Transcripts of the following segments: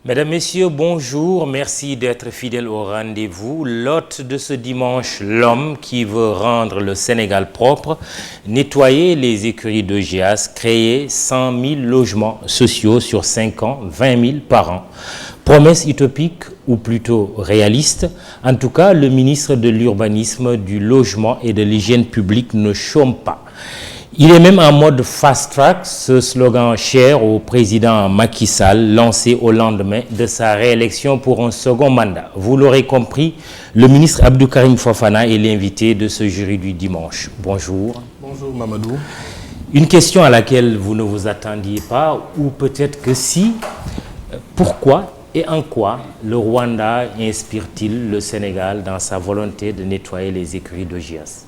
Mesdames, Messieurs, bonjour. Merci d'être fidèles au rendez-vous. L'hôte de ce dimanche, l'homme qui veut rendre le Sénégal propre, nettoyer les écuries de GIAS, créer 100 000 logements sociaux sur 5 ans, 20 000 par an. Promesse utopique ou plutôt réaliste. En tout cas, le ministre de l'Urbanisme, du Logement et de l'Hygiène publique ne chôme pas. Il est même en mode fast-track, ce slogan cher au président Macky Sall, lancé au lendemain de sa réélection pour un second mandat. Vous l'aurez compris, le ministre Abdou Karim Fofana est l'invité de ce jury du dimanche. Bonjour. Bonjour Mamadou. Une question à laquelle vous ne vous attendiez pas, ou peut-être que si. Pourquoi et en quoi le Rwanda inspire-t-il le Sénégal dans sa volonté de nettoyer les écuries de GIAS?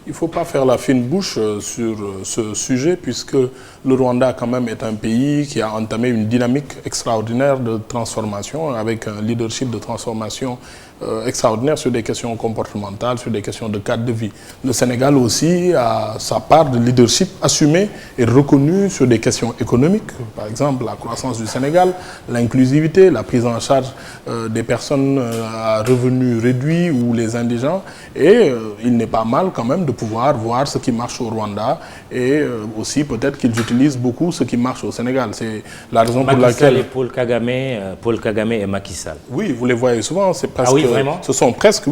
Il ne faut pas faire la fine bouche sur ce sujet puisque le Rwanda quand même est un pays qui a entamé une dynamique extraordinaire de transformation avec un leadership de transformation extraordinaire sur des questions comportementales, sur des questions de cadre de vie. Le Sénégal aussi a sa part de leadership assumée et reconnue sur des questions économiques, par exemple la croissance du Sénégal, l'inclusivité, la prise en charge des personnes à revenus réduits ou les indigents. Et il n'est pas mal quand même de pouvoir voir ce qui marche au Rwanda et aussi peut-être qu'ils utilisent beaucoup ce qui marche au Sénégal. C'est la raison pour laquelle... Et Paul Kagame et Macky Sall. Oui, vous les voyez souvent, c'est presque... Ah oui, vraiment? Ce sont presque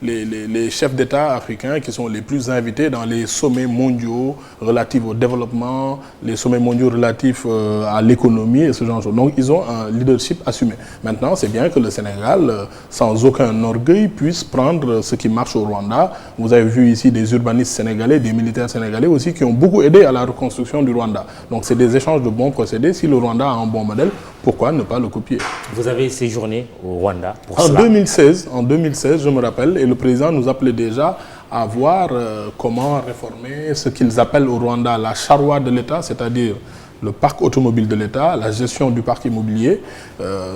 les chefs d'État africains qui sont les plus invités dans les sommets mondiaux relatifs au développement, les sommets mondiaux relatifs à l'économie et ce genre de choses. Donc ils ont un leadership assumé. Maintenant, c'est bien que le Sénégal, sans aucun orgueil, puisse prendre ce qui marche au Rwanda. Vous avez vu ici des urbanistes sénégalais, des militaires sénégalais aussi qui ont beaucoup aidé à la reconstruction du Rwanda. Donc c'est des échanges de bons procédés. Si le Rwanda a un bon modèle, pourquoi ne pas le copier? Vous avez séjourné au Rwanda pour en cela. 2016, je me rappelle, et le président nous appelait déjà à voir comment réformer ce qu'ils appellent au Rwanda la charroi de l'État, c'est-à-dire le parc automobile de l'État, la gestion du parc immobilier.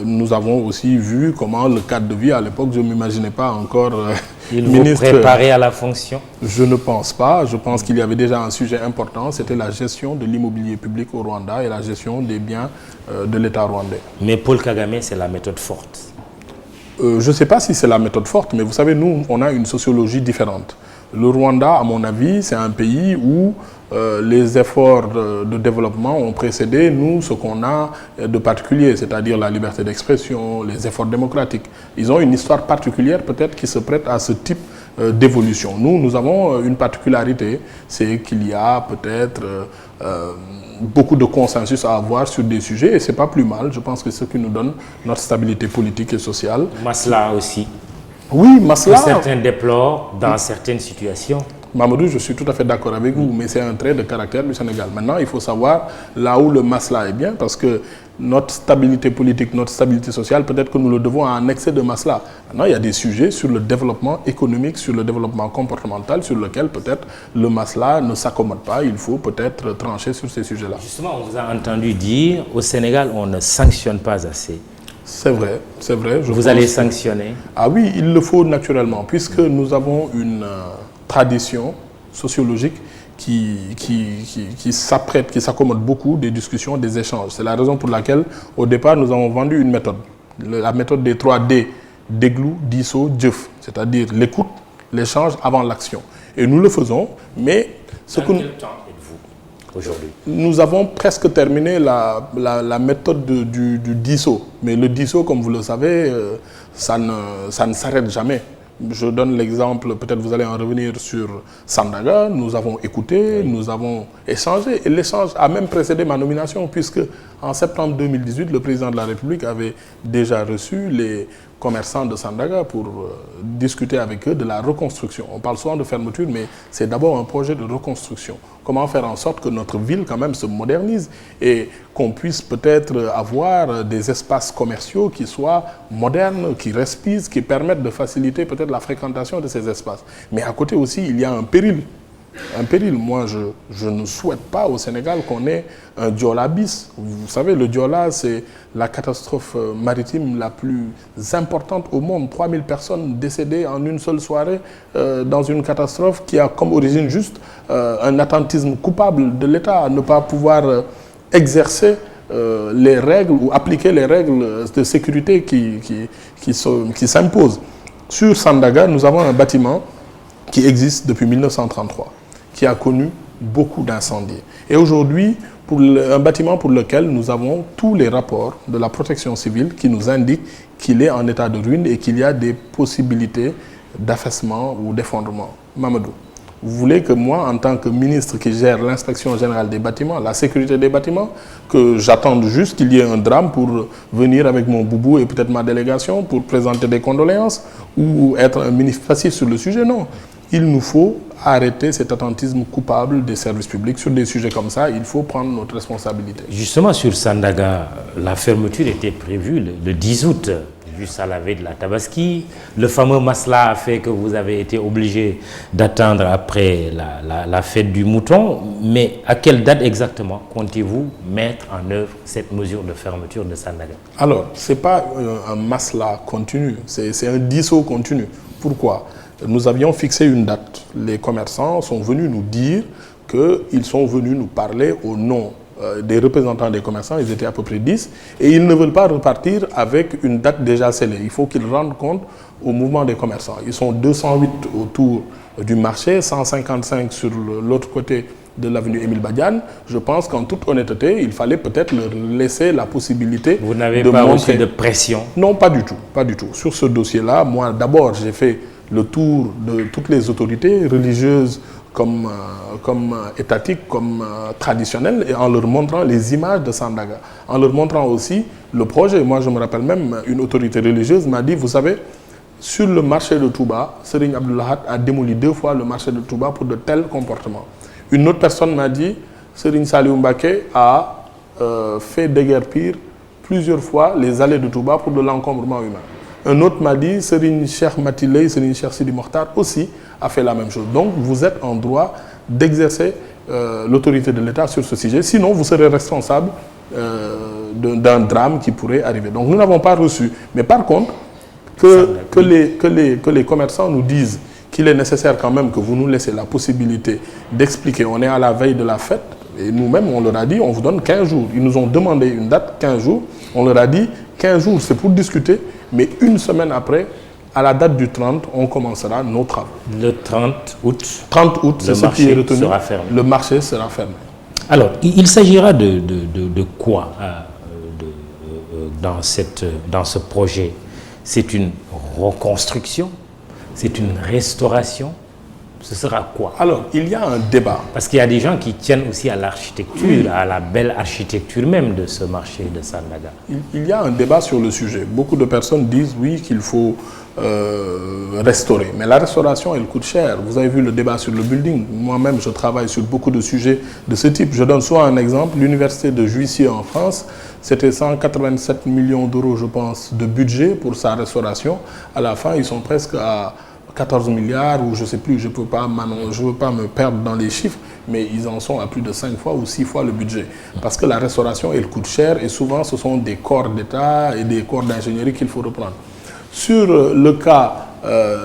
Nous avons aussi vu comment le cadre de vie, à l'époque, je ne m'imaginais pas encore ministre. Vous préparez à la fonction? Je ne pense pas. Je pense qu'il y avait déjà un sujet important, c'était la gestion de l'immobilier public au Rwanda et la gestion des biens de l'État rwandais. Mais Paul Kagame, c'est la méthode forte. Je ne sais pas si c'est la méthode forte, mais vous savez, nous, on a une sociologie différente. Le Rwanda, à mon avis, c'est un pays où les efforts de développement ont précédé, nous, ce qu'on a de particulier, c'est-à-dire la liberté d'expression, les efforts démocratiques. Ils ont une histoire particulière, peut-être, qui se prête à ce type d'évolution. Nous avons une particularité, c'est qu'il y a peut-être beaucoup de consensus à avoir sur des sujets, et ce n'est pas plus mal. Je pense que c'est ce qui nous donne notre stabilité politique et sociale. Masla aussi. Oui, Masla. Que certains déplorent dans certaines situations. Mamadou, je suis tout à fait d'accord avec vous, mais c'est un trait de caractère du Sénégal. Maintenant, il faut savoir là où le masla est bien, parce que notre stabilité politique, notre stabilité sociale, peut-être que nous le devons à un excès de masla. Maintenant, il y a des sujets sur le développement économique, sur le développement comportemental, sur lequel peut-être le masla ne s'accommode pas. Il faut peut-être trancher sur ces sujets-là. Justement, on vous a entendu dire, au Sénégal, on ne sanctionne pas assez. C'est vrai, c'est vrai. Vous allez sanctionner? Ah oui, il le faut naturellement, puisque nous avons une tradition sociologique qui s'apprête, qui s'accommode beaucoup des discussions, des échanges. C'est la raison pour laquelle, au départ, nous avons vendu une méthode. La méthode des 3 D, Déglu, Disso, Djeuf. C'est-à-dire l'écoute, l'échange avant l'action. Et nous le faisons, mais... Dans quel temps êtes-vous aujourd'hui? Nous avons presque terminé la méthode du Disso. Mais le Disso, comme vous le savez, ça ne s'arrête jamais. Je donne l'exemple, peut-être vous allez en revenir sur Sandaga. Nous avons écouté, nous avons échangé. Et l'échange a même précédé ma nomination, puisque en septembre 2018, le président de la République avait déjà reçu les commerçants de Sandaga pour discuter avec eux de la reconstruction. On parle souvent de fermeture, mais c'est d'abord un projet de reconstruction. Comment faire en sorte que notre ville quand même se modernise et qu'on puisse peut-être avoir des espaces commerciaux qui soient modernes, qui respirent, qui permettent de faciliter peut-être la fréquentation de ces espaces. Mais à côté aussi, il y a un péril. Un péril. Moi, je ne souhaite pas au Sénégal qu'on ait un Diola bis. Vous savez, le Diola, c'est la catastrophe maritime la plus importante au monde. 3000 personnes décédées en une seule soirée dans une catastrophe qui a comme origine juste un attentisme coupable de l'État à ne pas pouvoir exercer les règles ou appliquer les règles de sécurité qui s'imposent. Sur Sandaga, nous avons un bâtiment qui existe depuis 1933, qui a connu beaucoup d'incendies. Et aujourd'hui, un bâtiment pour lequel nous avons tous les rapports de la protection civile qui nous indiquent qu'il est en état de ruine et qu'il y a des possibilités d'affaissement ou d'effondrement. Mamadou, vous voulez que moi, en tant que ministre qui gère l'inspection générale des bâtiments, la sécurité des bâtiments, que j'attende juste qu'il y ait un drame pour venir avec mon boubou et peut-être ma délégation pour présenter des condoléances ou être un ministre passif sur le sujet? Non. Il nous faut arrêter cet attentisme coupable des services publics. Sur des sujets comme ça, il faut prendre notre responsabilité. Justement, sur Sandaga, la fermeture était prévue le 10 août, juste à la veille de la Tabaski. Le fameux masla a fait que vous avez été obligé d'attendre après la fête du mouton. Mais à quelle date exactement comptez-vous mettre en œuvre cette mesure de fermeture de Sandaga? Alors, ce n'est pas un masla continu, c'est un disso continu. Pourquoi? Nous avions fixé une date. Les commerçants sont venus nous dire qu'ils sont venus nous parler au nom des représentants des commerçants. Ils étaient à peu près 10 et ils ne veulent pas repartir avec une date déjà scellée. Il faut qu'ils rendent compte au mouvement des commerçants. Ils sont 208 autour du marché, 155 sur l'autre côté de l'avenue Émile Badiane. Je pense qu'en toute honnêteté, il fallait peut-être leur laisser la possibilité. Vous n'avez pas reçu de pression? Non, pas du tout, pas du tout. Sur ce dossier-là, moi d'abord j'ai fait le tour de toutes les autorités religieuses comme étatiques, comme traditionnelles, et en leur montrant les images de Sandaga, en leur montrant aussi le projet. Moi, je me rappelle même, une autorité religieuse m'a dit, vous savez, sur le marché de Touba, Serigne Abdoulahat a démoli 2 fois le marché de Touba pour de tels comportements. Une autre personne m'a dit, Serigne Saliou Mbacké a fait déguerpir plusieurs fois les allées de Touba pour de l'encombrement humain. Un autre m'a dit, Serigne Cheikh Matiley, Serigne Cheikh Sidi Mokhtar aussi a fait la même chose. Donc vous êtes en droit d'exercer l'autorité de l'État sur ce sujet. Sinon, vous serez responsable d'un drame qui pourrait arriver. Donc nous n'avons pas reçu. Mais par contre, que les commerçants nous disent qu'il est nécessaire quand même que vous nous laissez la possibilité d'expliquer. On est à la veille de la fête et nous-mêmes, on leur a dit, on vous donne 15 jours. Ils nous ont demandé une date, 15 jours. On leur a dit, 15 jours, c'est pour discuter. Mais une semaine après, à la date du 30, on commencera nos travaux. Le 30 août, 30 août, c'est ce qui est retenu. Le marché sera fermé. Alors, il s'agira de quoi dans ce projet? C'est une reconstruction? C'est une restauration? Ce sera quoi? Alors, il y a un débat. Parce qu'il y a des gens qui tiennent aussi à l'architecture, à la belle architecture même de ce marché de Sandaga. Il y a un débat sur le sujet. Beaucoup de personnes disent oui qu'il faut restaurer. Mais la restauration, elle coûte cher. Vous avez vu le débat sur le building. Moi-même, je travaille sur beaucoup de sujets de ce type. Je donne soit un exemple. L'université de Juissieu en France, c'était 187 millions d'euros, je pense, de budget pour sa restauration. À la fin, ils sont presque à 14 milliards ou je ne sais plus, je ne veux pas me perdre dans les chiffres, mais ils en sont à plus de 5 fois ou 6 fois le budget. Parce que la restauration, elle coûte cher et souvent ce sont des corps d'État et des corps d'ingénierie qu'il faut reprendre. Sur le cas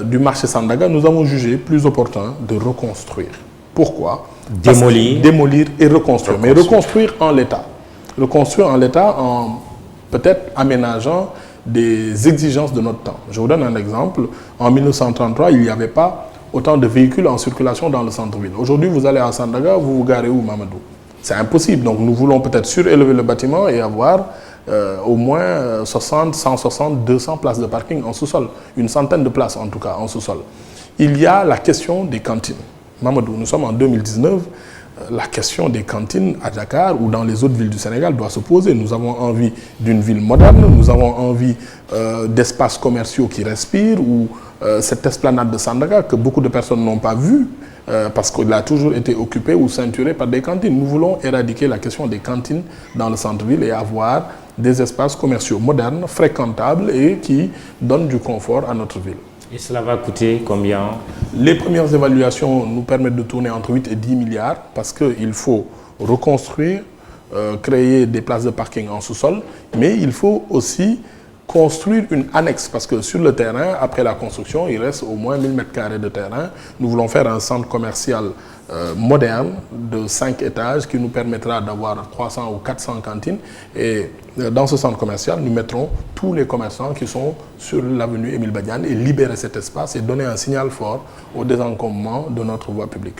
du marché Sandaga, nous avons jugé plus opportun de reconstruire. Pourquoi? Démolir et reconstruire. Mais reconstruire en l'état. Reconstruire en l'état en peut-être aménageant des exigences de notre temps. Je vous donne un exemple. En 1933, il n'y avait pas autant de véhicules en circulation dans le centre-ville. Aujourd'hui, vous allez à Sandaga, vous vous garez où, Mamadou? C'est impossible. Donc nous voulons peut-être surélever le bâtiment et avoir au moins 60, 160, 200 places de parking en sous-sol. Une centaine de places en tout cas en sous-sol. Il y a la question des cantines. Mamadou, nous sommes en 2019. La question des cantines à Dakar ou dans les autres villes du Sénégal doit se poser. Nous avons envie d'une ville moderne, nous avons envie d'espaces commerciaux qui respirent ou cette esplanade de Sandaga que beaucoup de personnes n'ont pas vue parce qu'il a toujours été occupé ou ceinturé par des cantines. Nous voulons éradiquer la question des cantines dans le centre-ville et avoir des espaces commerciaux modernes, fréquentables et qui donnent du confort à notre ville. Et cela va coûter combien? Les premières évaluations nous permettent de tourner entre 8 et 10 milliards parce qu'il faut reconstruire, créer des places de parking en sous-sol, mais il faut aussi construire une annexe parce que sur le terrain, après la construction, il reste au moins 1000 m² de terrain. Nous voulons faire un centre commercial moderne de 5 étages qui nous permettra d'avoir 300 ou 400 cantines. Et dans ce centre commercial, nous mettrons tous les commerçants qui sont sur l'avenue Émile Badiane et libérer cet espace et donner un signal fort au désencombrement de notre voie publique.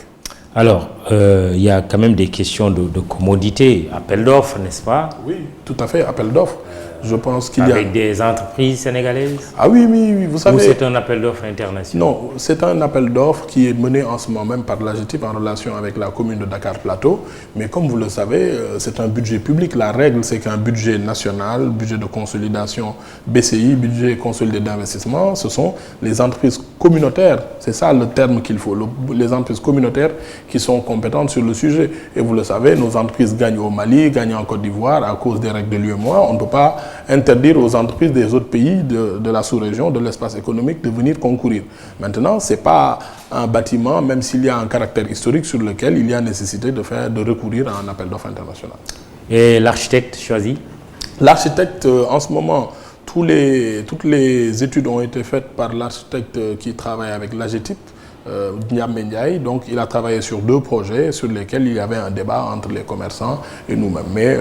Alors, il y a quand même des questions de commodité, appel d'offres, n'est-ce pas? Oui, tout à fait, appel d'offres. Je pense qu'il y a... Avec des entreprises sénégalaises? Ah oui, oui, oui, vous savez... Ou c'est un appel d'offres international? Non, c'est un appel d'offres qui est mené en ce moment même par l'AGETIP en relation avec la commune de Dakar Plateau. Mais comme vous le savez, c'est un budget public. La règle, c'est qu'un budget national, budget de consolidation BCI, budget consolidé d'investissement, ce sont les entreprises communautaires. C'est ça le terme qu'il faut. Les entreprises communautaires qui sont compétentes sur le sujet. Et vous le savez, nos entreprises gagnent au Mali, gagnent en Côte d'Ivoire à cause des règles de l'UEMOA. On ne peut pas interdire aux entreprises des autres pays de la sous-région, de l'espace économique, de venir concourir. Maintenant, ce n'est pas un bâtiment, même s'il y a un caractère historique sur lequel il y a nécessité de recourir à un appel d'offres international. Et l'architecte choisi? L'architecte, en ce moment, toutes les études ont été faites par l'architecte qui travaille avec l'AGETIP, Ndiamé Ndiaye. Donc il a travaillé sur 2 projets sur lesquels il y avait un débat entre les commerçants et nous-mêmes. Mais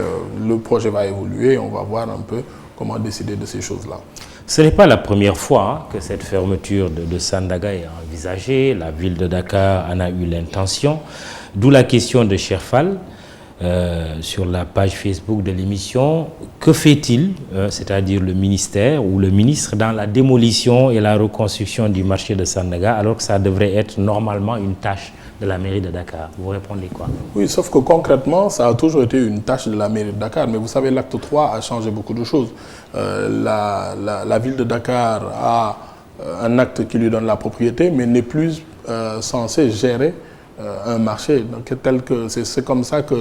le projet va évoluer et on va voir un peu comment décider de ces choses-là. Ce n'est pas la première fois que cette fermeture de Sandaga est envisagée. La ville de Dakar en a eu l'intention. D'où la question de Cherfal sur la page Facebook de l'émission. Que fait-il, c'est-à-dire le ministère ou le ministre, dans la démolition et la reconstruction du marché de Sandaga, alors que ça devrait être normalement une tâche de la mairie de Dakar? Vous répondez quoi? Oui, sauf que concrètement, ça a toujours été une tâche de la mairie de Dakar. Mais vous savez, l'acte 3 a changé beaucoup de choses. La ville de Dakar a un acte qui lui donne la propriété, mais n'est plus censé gérer un marché. Donc, c'est comme ça que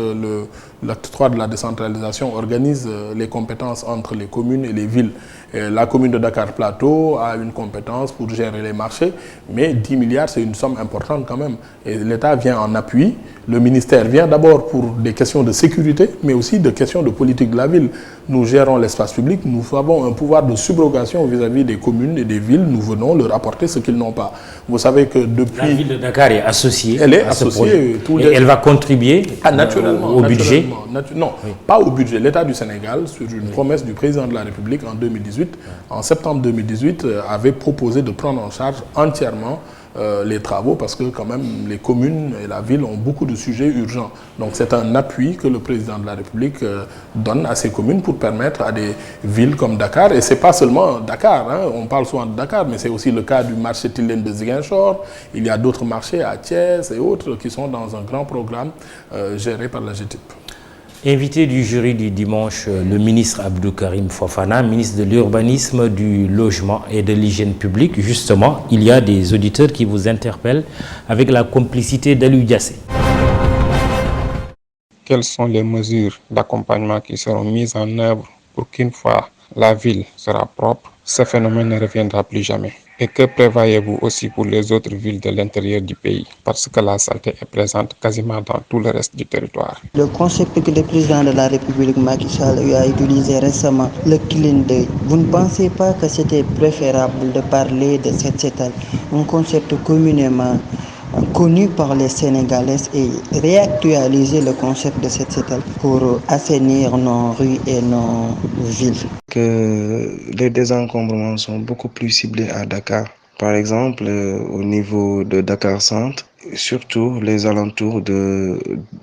l'acte 3 de la décentralisation organise les compétences entre les communes et les villes. Et la commune de Dakar Plateau a une compétence pour gérer les marchés, mais 10 milliards, c'est une somme importante quand même. Et l'État vient en appui. Le ministère vient d'abord pour des questions de sécurité, mais aussi des questions de politique de la ville. Nous gérons l'espace public, nous avons un pouvoir de subrogation vis-à-vis des communes et des villes. Nous venons leur apporter ce qu'ils n'ont pas. Vous savez que depuis... La ville de Dakar est associée. Elle est associée. Et elle va contribuer au budget? Non, oui. Pas au budget. L'État du Sénégal, sur une promesse du président de la République en 2018, en septembre 2018, avait proposé de prendre en charge entièrement les travaux parce que quand même les communes et la ville ont beaucoup de sujets urgents. Donc c'est un appui que le président de la République donne à ces communes pour permettre à des villes comme Dakar, et c'est pas seulement Dakar, hein, on parle souvent de Dakar, mais c'est aussi le cas du marché Tilène de Ziguinchor. Il y a d'autres marchés à Thiès et autres qui sont dans un grand programme géré par la GTIP. Invité du jury du dimanche, le ministre Abdou Karim Fofana, ministre de l'Urbanisme, du Logement et de l'Hygiène publique. Justement, il y a des auditeurs qui vous interpellent avec la complicité d'Aliou Diassé. Quelles sont les mesures d'accompagnement qui seront mises en œuvre pour qu'une fois la ville sera propre, ce phénomène ne reviendra plus jamais? Et que prévoyez-vous aussi pour les autres villes de l'intérieur du pays? Parce que la saleté est présente quasiment dans tout le reste du territoire. Le concept que le président de la République, Macky Sall, a utilisé récemment, le clean day, vous ne pensez pas que c'était préférable de parler de cette un concept communément connu par les Sénégalais et réactualiser le concept de cette pour assainir nos rues et nos villes? Que les désencombrements sont beaucoup plus ciblés à Dakar. Par exemple, au niveau de Dakar Centre, surtout les alentours de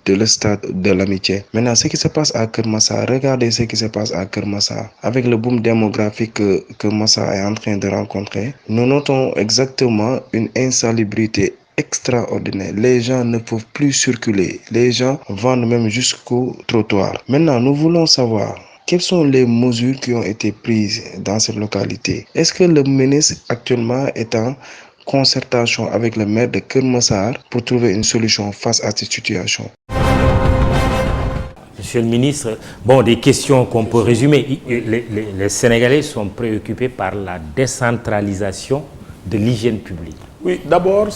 le stade de l'Amitié. Maintenant, ce qui se passe à Kermassa, regardez ce qui se passe à Kermassa. Avec le boom démographique que Massa est en train de rencontrer, nous notons exactement une insalubrité extraordinaire. Les gens ne peuvent plus circuler. Les gens vendent même jusqu'au trottoir. Maintenant, nous voulons savoir quelles sont les mesures qui ont été prises dans cette localité. Est-ce que le ministre actuellement est en concertation avec le maire de Kermassar pour trouver une solution face à cette situation? Monsieur le ministre, bon, des questions qu'on peut résumer. Les Sénégalais sont préoccupés par la décentralisation de l'hygiène publique. Oui, d'abord,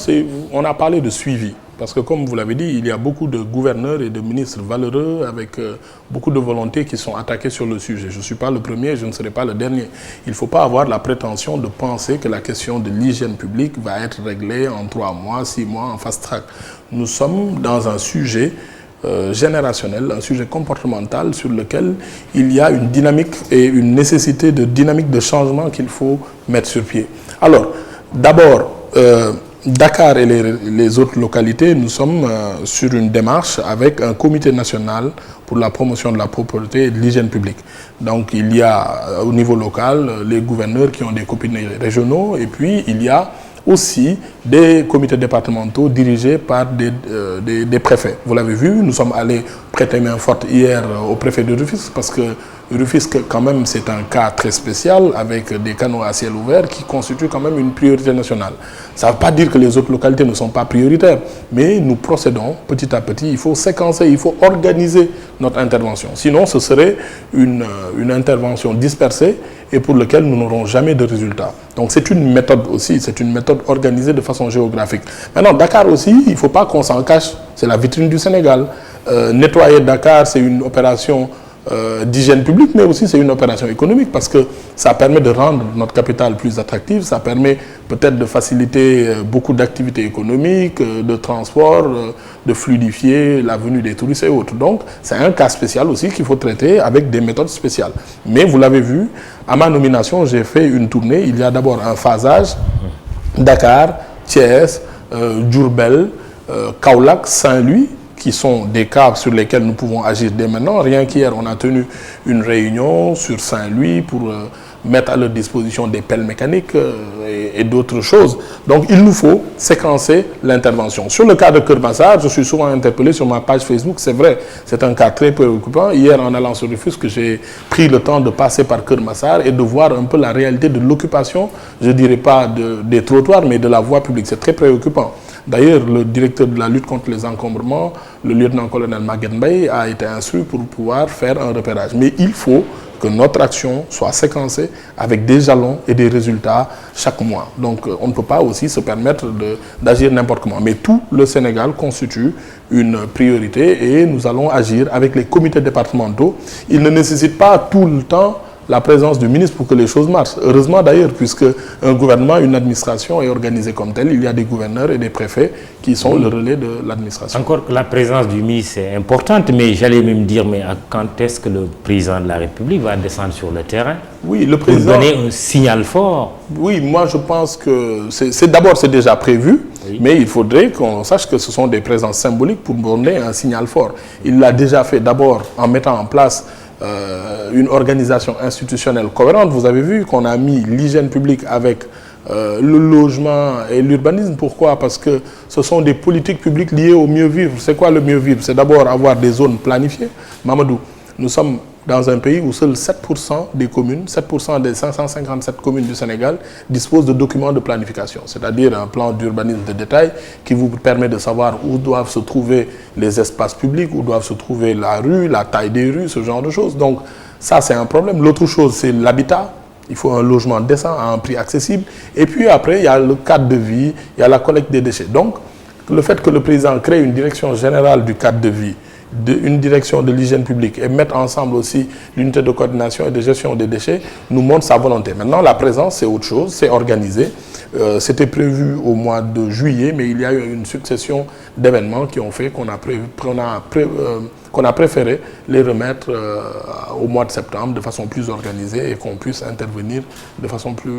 on a parlé de suivi. Parce que comme vous l'avez dit, il y a beaucoup de gouverneurs et de ministres valeureux avec beaucoup de volonté qui sont attaqués sur le sujet. Je ne suis pas le premier, je ne serai pas le dernier. Il ne faut pas avoir la prétention de penser que la question de l'hygiène publique va être réglée en 3 mois, 6 mois, en fast track. Nous sommes dans un sujet générationnel, un sujet comportemental sur lequel il y a une dynamique et une nécessité de dynamique de changement qu'il faut mettre sur pied. Alors, d'abord, Dakar et les autres localités, nous sommes sur une démarche avec un comité national pour la promotion de la propreté et de l'hygiène publique. Donc il y a au niveau local les gouverneurs qui ont des comités régionaux et puis il y a aussi des comités départementaux dirigés par des préfets. Vous l'avez vu, nous sommes allés prêter main forte hier au préfet de Rufisque parce que Rufisque, quand même, c'est un cas très spécial avec des canaux à ciel ouvert qui constituent quand même une priorité nationale. Ça ne veut pas dire que les autres localités ne sont pas prioritaires, mais nous procédons petit à petit. Il faut séquencer, il faut organiser notre intervention. Sinon, ce serait une intervention dispersée et pour laquelle nous n'aurons jamais de résultats. Donc c'est une méthode aussi, c'est une méthode organisée de façon géographique. Maintenant, Dakar aussi, il ne faut pas qu'on s'en cache, c'est la vitrine du Sénégal. Nettoyer Dakar, c'est une opération d'hygiène publique, mais aussi c'est une opération économique parce que ça permet de rendre notre capitale plus attractive, ça permet peut-être de faciliter beaucoup d'activités économiques, de transport, de fluidifier la venue des touristes et autres. Donc c'est un cas spécial aussi qu'il faut traiter avec des méthodes spéciales. Mais vous l'avez vu, à ma nomination, j'ai fait une tournée. Il y a d'abord un phasage Dakar, Thiès, Diourbel, Kaolack, Saint-Louis, qui sont des cas sur lesquels nous pouvons agir dès maintenant. Rien qu'hier, on a tenu une réunion sur Saint-Louis pour mettre à leur disposition des pelles mécaniques et d'autres choses. Donc, il nous faut séquencer l'intervention. Sur le cas de Keur Massar, je suis souvent interpellé sur ma page Facebook. C'est vrai, c'est un cas très préoccupant. Hier, en allant sur Rufisque, j'ai pris le temps de passer par Keur Massar et de voir un peu la réalité de l'occupation, je ne dirais pas des trottoirs, mais de la voie publique. C'est très préoccupant. D'ailleurs, le directeur de la lutte contre les encombrements, le lieutenant-colonel Maguette Mbaye, a été instruit pour pouvoir faire un repérage. Mais il faut que notre action soit séquencée avec des jalons et des résultats chaque mois. Donc on ne peut pas aussi se permettre d'agir n'importe comment. Mais tout le Sénégal constitue une priorité et nous allons agir avec les comités départementaux. Ils ne nécessitent pas tout le temps la présence du ministre pour que les choses marchent. Heureusement d'ailleurs, puisque un gouvernement, une administration est organisée comme telle, il y a des gouverneurs et des préfets qui sont le relais de l'administration. Encore que la présence du ministre est importante, mais j'allais même dire, mais quand est-ce que le président de la République va descendre sur le terrain? Oui, le président... Pour donner un signal fort. Oui, moi je pense que d'abord c'est déjà prévu, oui. Mais il faudrait qu'on sache que ce sont des présences symboliques pour donner un signal fort. Il l'a déjà fait d'abord en mettant en place une organisation institutionnelle cohérente. Vous avez vu qu'on a mis l'hygiène publique avec le logement et l'urbanisme. Pourquoi? Parce que ce sont des politiques publiques liées au mieux vivre. C'est quoi le mieux vivre? C'est d'abord avoir des zones planifiées. Mamadou, nous sommes dans un pays où seuls 7% des communes, 7% des 557 communes du Sénégal disposent de documents de planification, c'est-à-dire un plan d'urbanisme de détail qui vous permet de savoir où doivent se trouver les espaces publics, où doivent se trouver la rue, la taille des rues, ce genre de choses. Donc ça, c'est un problème. L'autre chose, c'est l'habitat. Il faut un logement décent à un prix accessible. Et puis après, il y a le cadre de vie, il y a la collecte des déchets. Donc, le fait que le président crée une direction générale du cadre de vie, une direction de l'hygiène publique et mettre ensemble aussi l'unité de coordination et de gestion des déchets nous montre sa volonté. Maintenant, la présence, c'est autre chose, c'est organisé. C'était prévu au mois de juillet, mais il y a eu une succession d'événements qui ont fait qu'on a préféré les remettre au mois de septembre de façon plus organisée et qu'on puisse intervenir de façon plus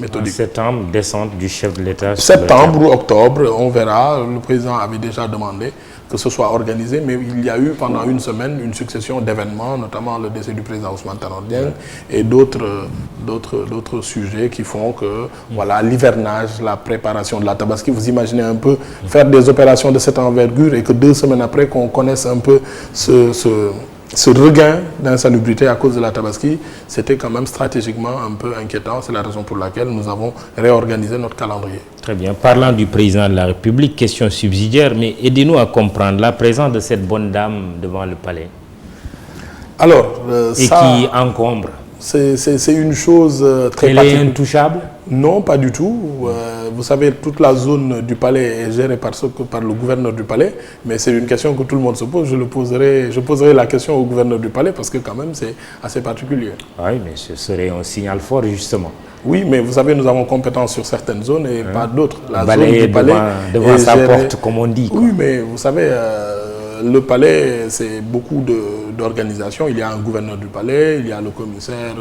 méthodique. En septembre, descente du chef de l'État. Septembre ou octobre, on verra. Le président avait déjà demandé que ce soit organisé, mais il y a eu pendant une semaine une succession d'événements, notamment le décès du président Ousmane Tanor Dieng et d'autres sujets qui font que voilà, l'hivernage, la préparation de la Tabaski, vous imaginez un peu faire des opérations de cette envergure et que 2 semaines après qu'on connaisse un peu ce regain d'insalubrité à cause de la Tabaski, c'était quand même stratégiquement un peu inquiétant. C'est la raison pour laquelle nous avons réorganisé notre calendrier. Très bien. Parlant du président de la République, question subsidiaire, mais aidez-nous à comprendre la présence de cette bonne dame devant le palais. Alors, qui encombre. c'est une chose très Elle est intouchable? Non, pas du tout. Vous savez, toute la zone du palais est gérée par le gouverneur du palais, mais c'est une question que tout le monde se pose. Je poserai la question au gouverneur du palais parce que quand même c'est assez particulier. Oui, mais ce serait un signal fort justement. Oui, mais vous savez, nous avons compétence sur certaines zones et pas d'autres. La zone du palais devant sa porte, comme on dit, quoi. Oui, mais vous savez, le palais, c'est beaucoup d'organisations. Il y a un gouverneur du palais, il y a le commissaire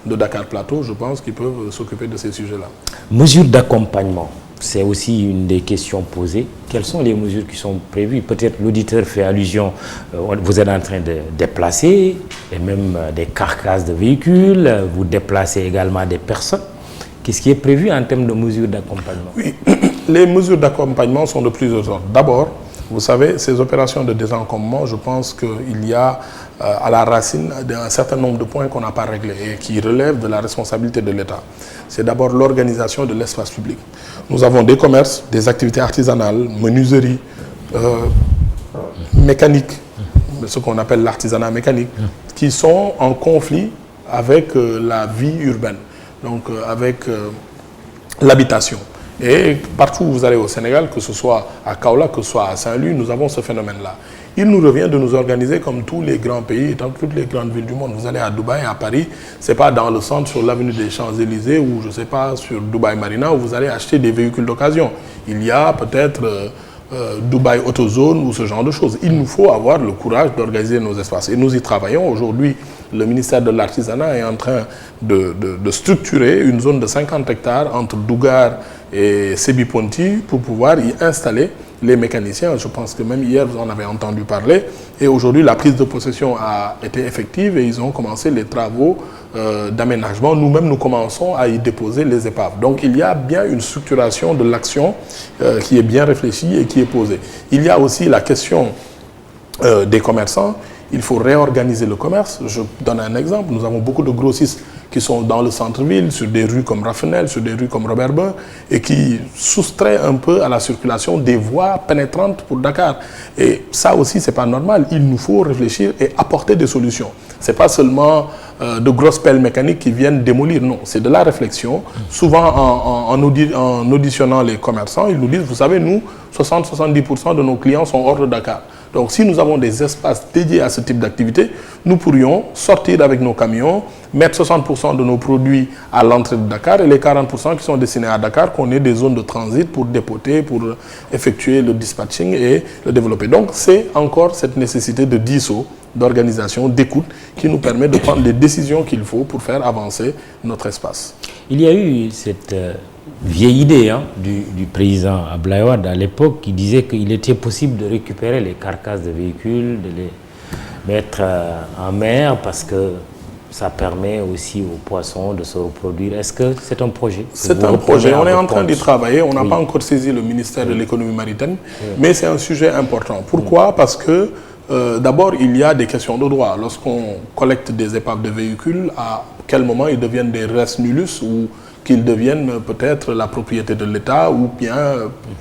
de Dakar Plateau, je pense, qui peuvent s'occuper de ces sujets-là. Mesures d'accompagnement, c'est aussi une des questions posées. Quelles sont les mesures qui sont prévues? Peut-être l'auditeur fait allusion, vous êtes en train de déplacer, et même des carcasses de véhicules, vous déplacez également des personnes. Qu'est-ce qui est prévu en termes de mesures d'accompagnement? Oui, les mesures d'accompagnement sont de plusieurs ordres. D'abord, vous savez, ces opérations de désencombrement, je pense qu'il y a à la racine un certain nombre de points qu'on n'a pas réglés et qui relèvent de la responsabilité de l'État. C'est d'abord l'organisation de l'espace public. Nous avons des commerces, des activités artisanales, menuiseries, mécaniques, ce qu'on appelle l'artisanat mécanique, qui sont en conflit avec la vie urbaine, donc avec l'habitation. Et partout où vous allez au Sénégal, que ce soit à Kaolack, que ce soit à Saint-Louis, nous avons ce phénomène-là. Il nous revient de nous organiser comme tous les grands pays, dans toutes les grandes villes du monde. Vous allez à Dubaï, à Paris, ce n'est pas dans le centre, sur l'avenue des Champs-Élysées ou je ne sais pas, sur Dubaï Marina, où vous allez acheter des véhicules d'occasion. Il y a peut-être Dubaï Autozone ou ce genre de choses. Il nous faut avoir le courage d'organiser nos espaces. Et nous y travaillons. Aujourd'hui, le ministère de l'Artisanat est en train de structurer une zone de 50 hectares entre Dougar et Sébi-Ponty pour pouvoir y installer les mécaniciens. Je pense que même hier, vous en avez entendu parler. Et aujourd'hui, la prise de possession a été effective et ils ont commencé les travaux d'aménagement. Nous-mêmes, nous commençons à y déposer les épaves. Donc, il y a bien une structuration de l'action qui est bien réfléchie et qui est posée. Il y a aussi la question des commerçants. Il faut réorganiser le commerce. Je donne un exemple. Nous avons beaucoup de grossistes qui sont dans le centre-ville, sur des rues comme Raffinel, sur des rues comme Robert Burr, et qui soustraient un peu à la circulation des voies pénétrantes pour Dakar. Et ça aussi, ce n'est pas normal. Il nous faut réfléchir et apporter des solutions. Ce n'est pas seulement de grosses pelles mécaniques qui viennent démolir, non. C'est de la réflexion. Souvent, en auditionnant les commerçants, ils nous disent, vous savez, nous, 60-70% de nos clients sont hors de Dakar. Donc, si nous avons des espaces dédiés à ce type d'activité, nous pourrions sortir avec nos camions, mettre 60% de nos produits à l'entrée de Dakar et les 40% qui sont destinés à Dakar, qu'on ait des zones de transit pour dépoter, pour effectuer le dispatching et le développer. Donc, c'est encore cette nécessité de disso, d'organisation, d'écoute, qui nous permet de prendre les décisions qu'il faut pour faire avancer notre espace. Il y a eu cette vieille idée du président Abdoulaye Wade à l'époque qui disait qu'il était possible de récupérer les carcasses de véhicules, de les mettre en mer parce que ça permet aussi aux poissons de se reproduire. Est-ce que c'est un projet? C'est un projet. On est en train d'y travailler. On n'a pas encore saisi le ministère de l'économie maritime, mais c'est un sujet important. Pourquoi? Parce que d'abord, il y a des questions de droit. Lorsqu'on collecte des épaves de véhicules, à quel moment ils deviennent des res nullus ou qu'ils deviennent peut-être la propriété de l'État ou bien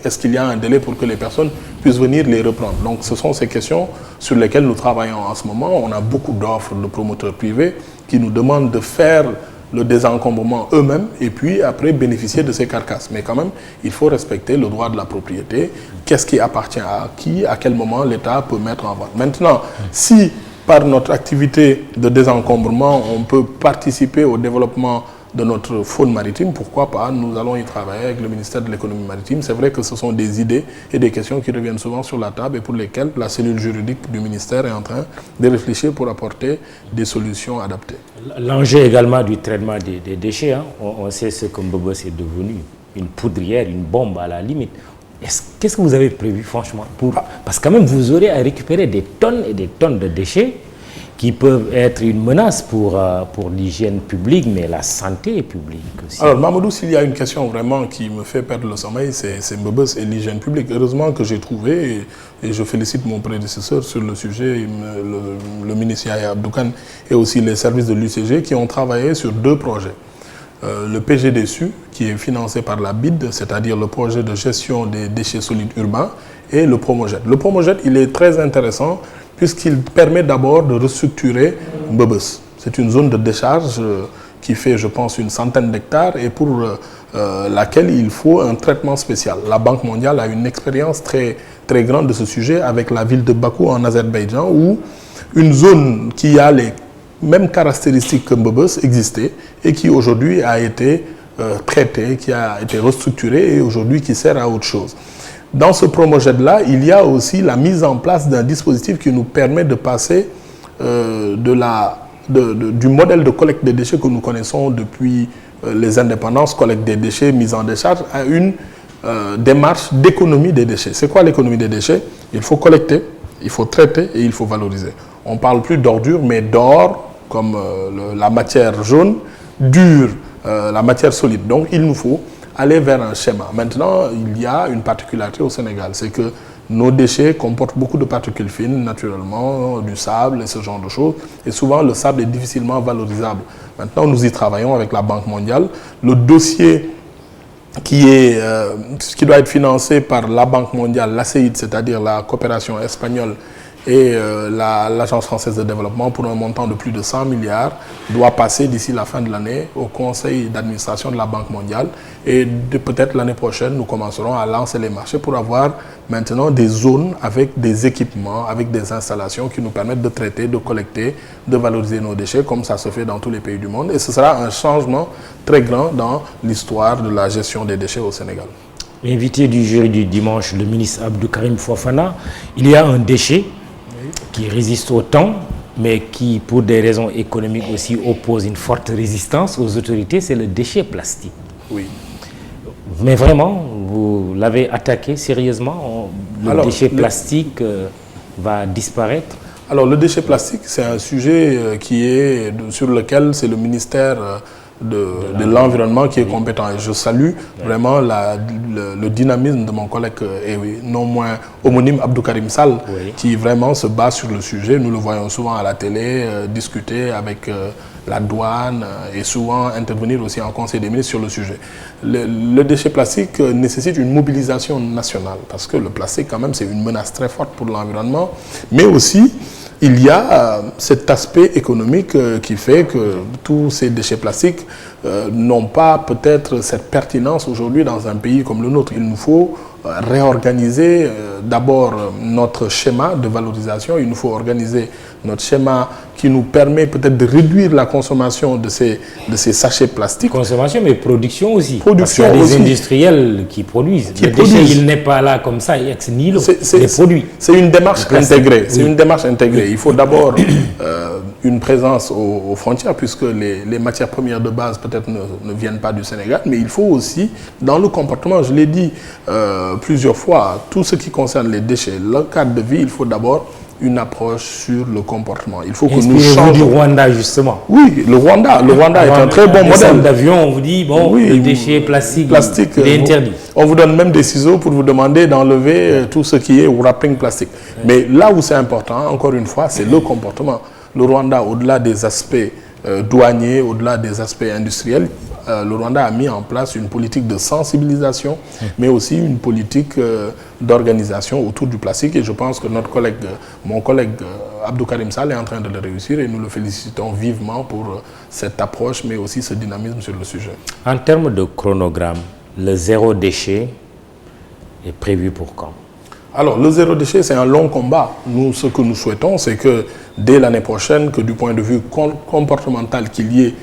est-ce qu'il y a un délai pour que les personnes puissent venir les reprendre. Donc ce sont ces questions sur lesquelles nous travaillons en ce moment. On a beaucoup d'offres de promoteurs privés qui nous demandent de faire le désencombrement eux-mêmes et puis après bénéficier de ces carcasses. Mais quand même, il faut respecter le droit de la propriété. Qu'est-ce qui appartient à qui, à quel moment l'État peut mettre en vente. Maintenant, si par notre activité de désencombrement, on peut participer au développement de notre faune maritime, pourquoi pas? Nous allons y travailler avec le ministère de l'économie maritime. C'est vrai que ce sont des idées et des questions qui reviennent souvent sur la table et pour lesquelles la cellule juridique du ministère est en train de réfléchir pour apporter des solutions adaptées. L'enjeu également du traitement des déchets, on sait ce que Mbobos est devenu, une poudrière, une bombe à la limite. Qu'est-ce que vous avez prévu franchement parce que quand même vous aurez à récupérer des tonnes et des tonnes de déchets qui peuvent être une menace pour l'hygiène publique, mais la santé publique aussi. Alors, Mamadou, s'il y a une question vraiment qui me fait perdre le sommeil, c'est Mbobos et l'hygiène publique. Heureusement que j'ai trouvé, et je félicite mon prédécesseur sur le sujet, le ministre Yaya Abdou Kane et aussi les services de l'UCG qui ont travaillé sur deux projets. Le PGDSU, qui est financé par la BID, c'est-à-dire le projet de gestion des déchets solides urbains, et le Promojet. Le Promojet, il est très intéressant puisqu'il permet d'abord de restructurer Mbobos. C'est une zone de décharge qui fait, je pense, une centaine d'hectares et pour laquelle il faut un traitement spécial. La Banque mondiale a une expérience très, très grande de ce sujet avec la ville de Bakou en Azerbaïdjan où une zone qui a les mêmes caractéristiques que Mbebes existait et qui aujourd'hui a été traitée, qui a été restructurée et aujourd'hui qui sert à autre chose. Dans ce projet-là, il y a aussi la mise en place d'un dispositif qui nous permet de passer du modèle de collecte des déchets que nous connaissons depuis les indépendances, collecte des déchets, mise en décharge, à une démarche d'économie des déchets. C'est quoi l'économie des déchets? Il faut collecter, il faut traiter et il faut valoriser. On ne parle plus d'ordures, mais d'or, comme la matière jaune, dure, la matière solide. Donc il nous faut aller vers un schéma. Maintenant, il y a une particularité au Sénégal, c'est que nos déchets comportent beaucoup de particules fines, naturellement, du sable et ce genre de choses. Et souvent, le sable est difficilement valorisable. Maintenant, nous y travaillons avec la Banque mondiale. Le dossier qui doit être financé par la Banque mondiale, l'ACID, c'est-à-dire la coopération espagnole, et l'Agence française de développement pour un montant de plus de 100 milliards doit passer d'ici la fin de l'année au conseil d'administration de la Banque mondiale et peut-être l'année prochaine nous commencerons à lancer les marchés pour avoir maintenant des zones avec des équipements, avec des installations qui nous permettent de traiter, de collecter, de valoriser nos déchets comme ça se fait dans tous les pays du monde et ce sera un changement très grand dans l'histoire de la gestion des déchets au Sénégal. Invité du jury du dimanche, le ministre Abdou Karim Fofana, il y a un déchet qui résiste au temps, mais qui, pour des raisons économiques aussi, oppose une forte résistance aux autorités, c'est le déchet plastique. Oui. Mais vraiment, vous l'avez attaqué sérieusement, le déchet plastique va disparaître? Alors, le déchet plastique, c'est un sujet sur lequel c'est le ministère de l'environnement qui est compétent. Et je salue vraiment le dynamisme de mon collègue et non moins homonyme Abdou Karim Sall, qui vraiment se bat sur le sujet. Nous le voyons souvent à la télé, discuter avec la douane et souvent intervenir aussi en conseil des ministres sur le sujet. Le déchet plastique nécessite une mobilisation nationale parce que le plastique quand même c'est une menace très forte pour l'environnement, mais aussi il y a cet aspect économique qui fait que tous ces déchets plastiques n'ont pas peut-être cette pertinence aujourd'hui dans un pays comme le nôtre. Il nous faut réorganiser d'abord notre schéma de valorisation, il nous faut organiser notre schéma qui nous permet peut-être de réduire la consommation de ces sachets plastiques. Consommation mais production aussi. Production parce qu'il y a des aussi. Industriels qui produisent. Le déchet, il n'est pas là comme ça, ex nihilo. Il est produit. C'est une démarche intégrée. C'est une démarche intégrée. Il faut d'abord une présence aux frontières puisque les matières premières de base peut-être ne viennent pas du Sénégal, mais il faut aussi dans le comportement, je l'ai dit plusieurs fois, tout ce qui concerne les déchets, le cadre de vie, il faut d'abord une approche sur le comportement. Il faut que nous changions. Du Rwanda, justement. Oui, le Rwanda est un très bon modèle. D'avion, on vous dit, bon, oui, le déchet plastique est interdit. On vous donne même des ciseaux pour vous demander d'enlever tout ce qui est wrapping plastique. Mais là où c'est important, encore une fois, c'est le comportement. Le Rwanda, au-delà des aspects douaniers, au-delà des aspects industriels, le Rwanda a mis en place une politique de sensibilisation, mais aussi une politique d'organisation autour du plastique. Et je pense que mon collègue Abdou Karim Sall est en train de le réussir et nous le félicitons vivement pour cette approche, mais aussi ce dynamisme sur le sujet. En termes de chronogramme, le zéro déchet est prévu pour quand? Alors, le zéro déchet, c'est un long combat. Nous, ce que nous souhaitons, c'est que dès l'année prochaine, que du point de vue comportemental, qu'il y ait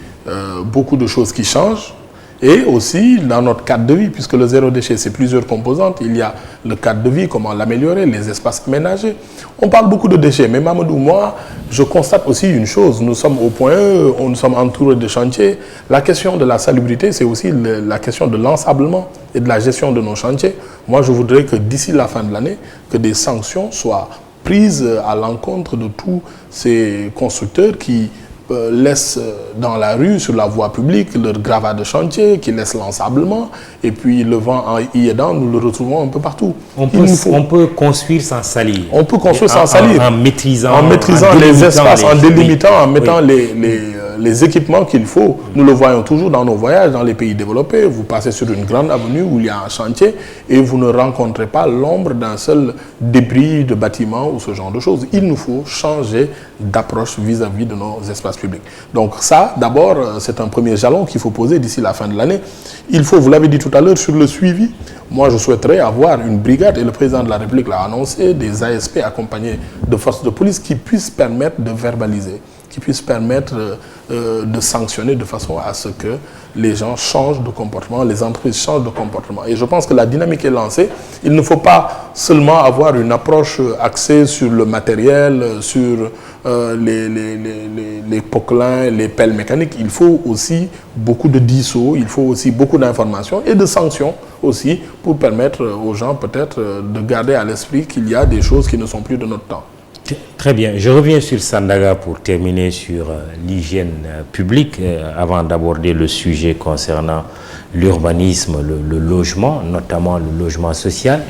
beaucoup de choses qui changent. Et aussi dans notre cadre de vie, puisque le zéro déchet, c'est plusieurs composantes. Il y a le cadre de vie, comment l'améliorer, les espaces aménagés. On parle beaucoup de déchets, mais Mamadou, moi, je constate aussi une chose. Nous sommes au point E, nous sommes entourés de chantiers. La question de la salubrité, c'est aussi la question de l'ensablement et de la gestion de nos chantiers. Moi, je voudrais que d'ici la fin de l'année, que des sanctions soient prises à l'encontre de tous ces constructeurs qui laissent dans la rue, sur la voie publique, leur gravat de chantier, qui laissent l'ensablement, et puis le vent en y aidant, nous le retrouvons un peu partout. On peut construire sans salir. On peut construire sans salir. En maîtrisant les espaces, en délimitant, en mettant les équipements qu'il faut. Nous le voyons toujours dans nos voyages, dans les pays développés. Vous passez sur une grande avenue où il y a un chantier et vous ne rencontrez pas l'ombre d'un seul débris de bâtiment ou ce genre de choses. Il nous faut changer d'approche vis-à-vis de nos espaces publics. Donc ça, d'abord, c'est un premier jalon qu'il faut poser d'ici la fin de l'année. Il faut, vous l'avez dit tout à l'heure, sur le suivi. Moi, je souhaiterais avoir une brigade, et le président de la République l'a annoncé, des ASP accompagnés de forces de police qui puissent permettre de verbaliser, qui puissent permettre de sanctionner de façon à ce que les gens changent de comportement, les entreprises changent de comportement. Et je pense que la dynamique est lancée. Il ne faut pas seulement avoir une approche axée sur le matériel, sur les poquelins, les pelles mécaniques. Il faut aussi beaucoup de disso, il faut aussi beaucoup d'informations et de sanctions aussi pour permettre aux gens peut-être de garder à l'esprit qu'il y a des choses qui ne sont plus de notre temps. Très bien. Je reviens sur Sandaga pour terminer sur l'hygiène publique avant d'aborder le sujet concernant l'urbanisme, le logement, notamment le logement social.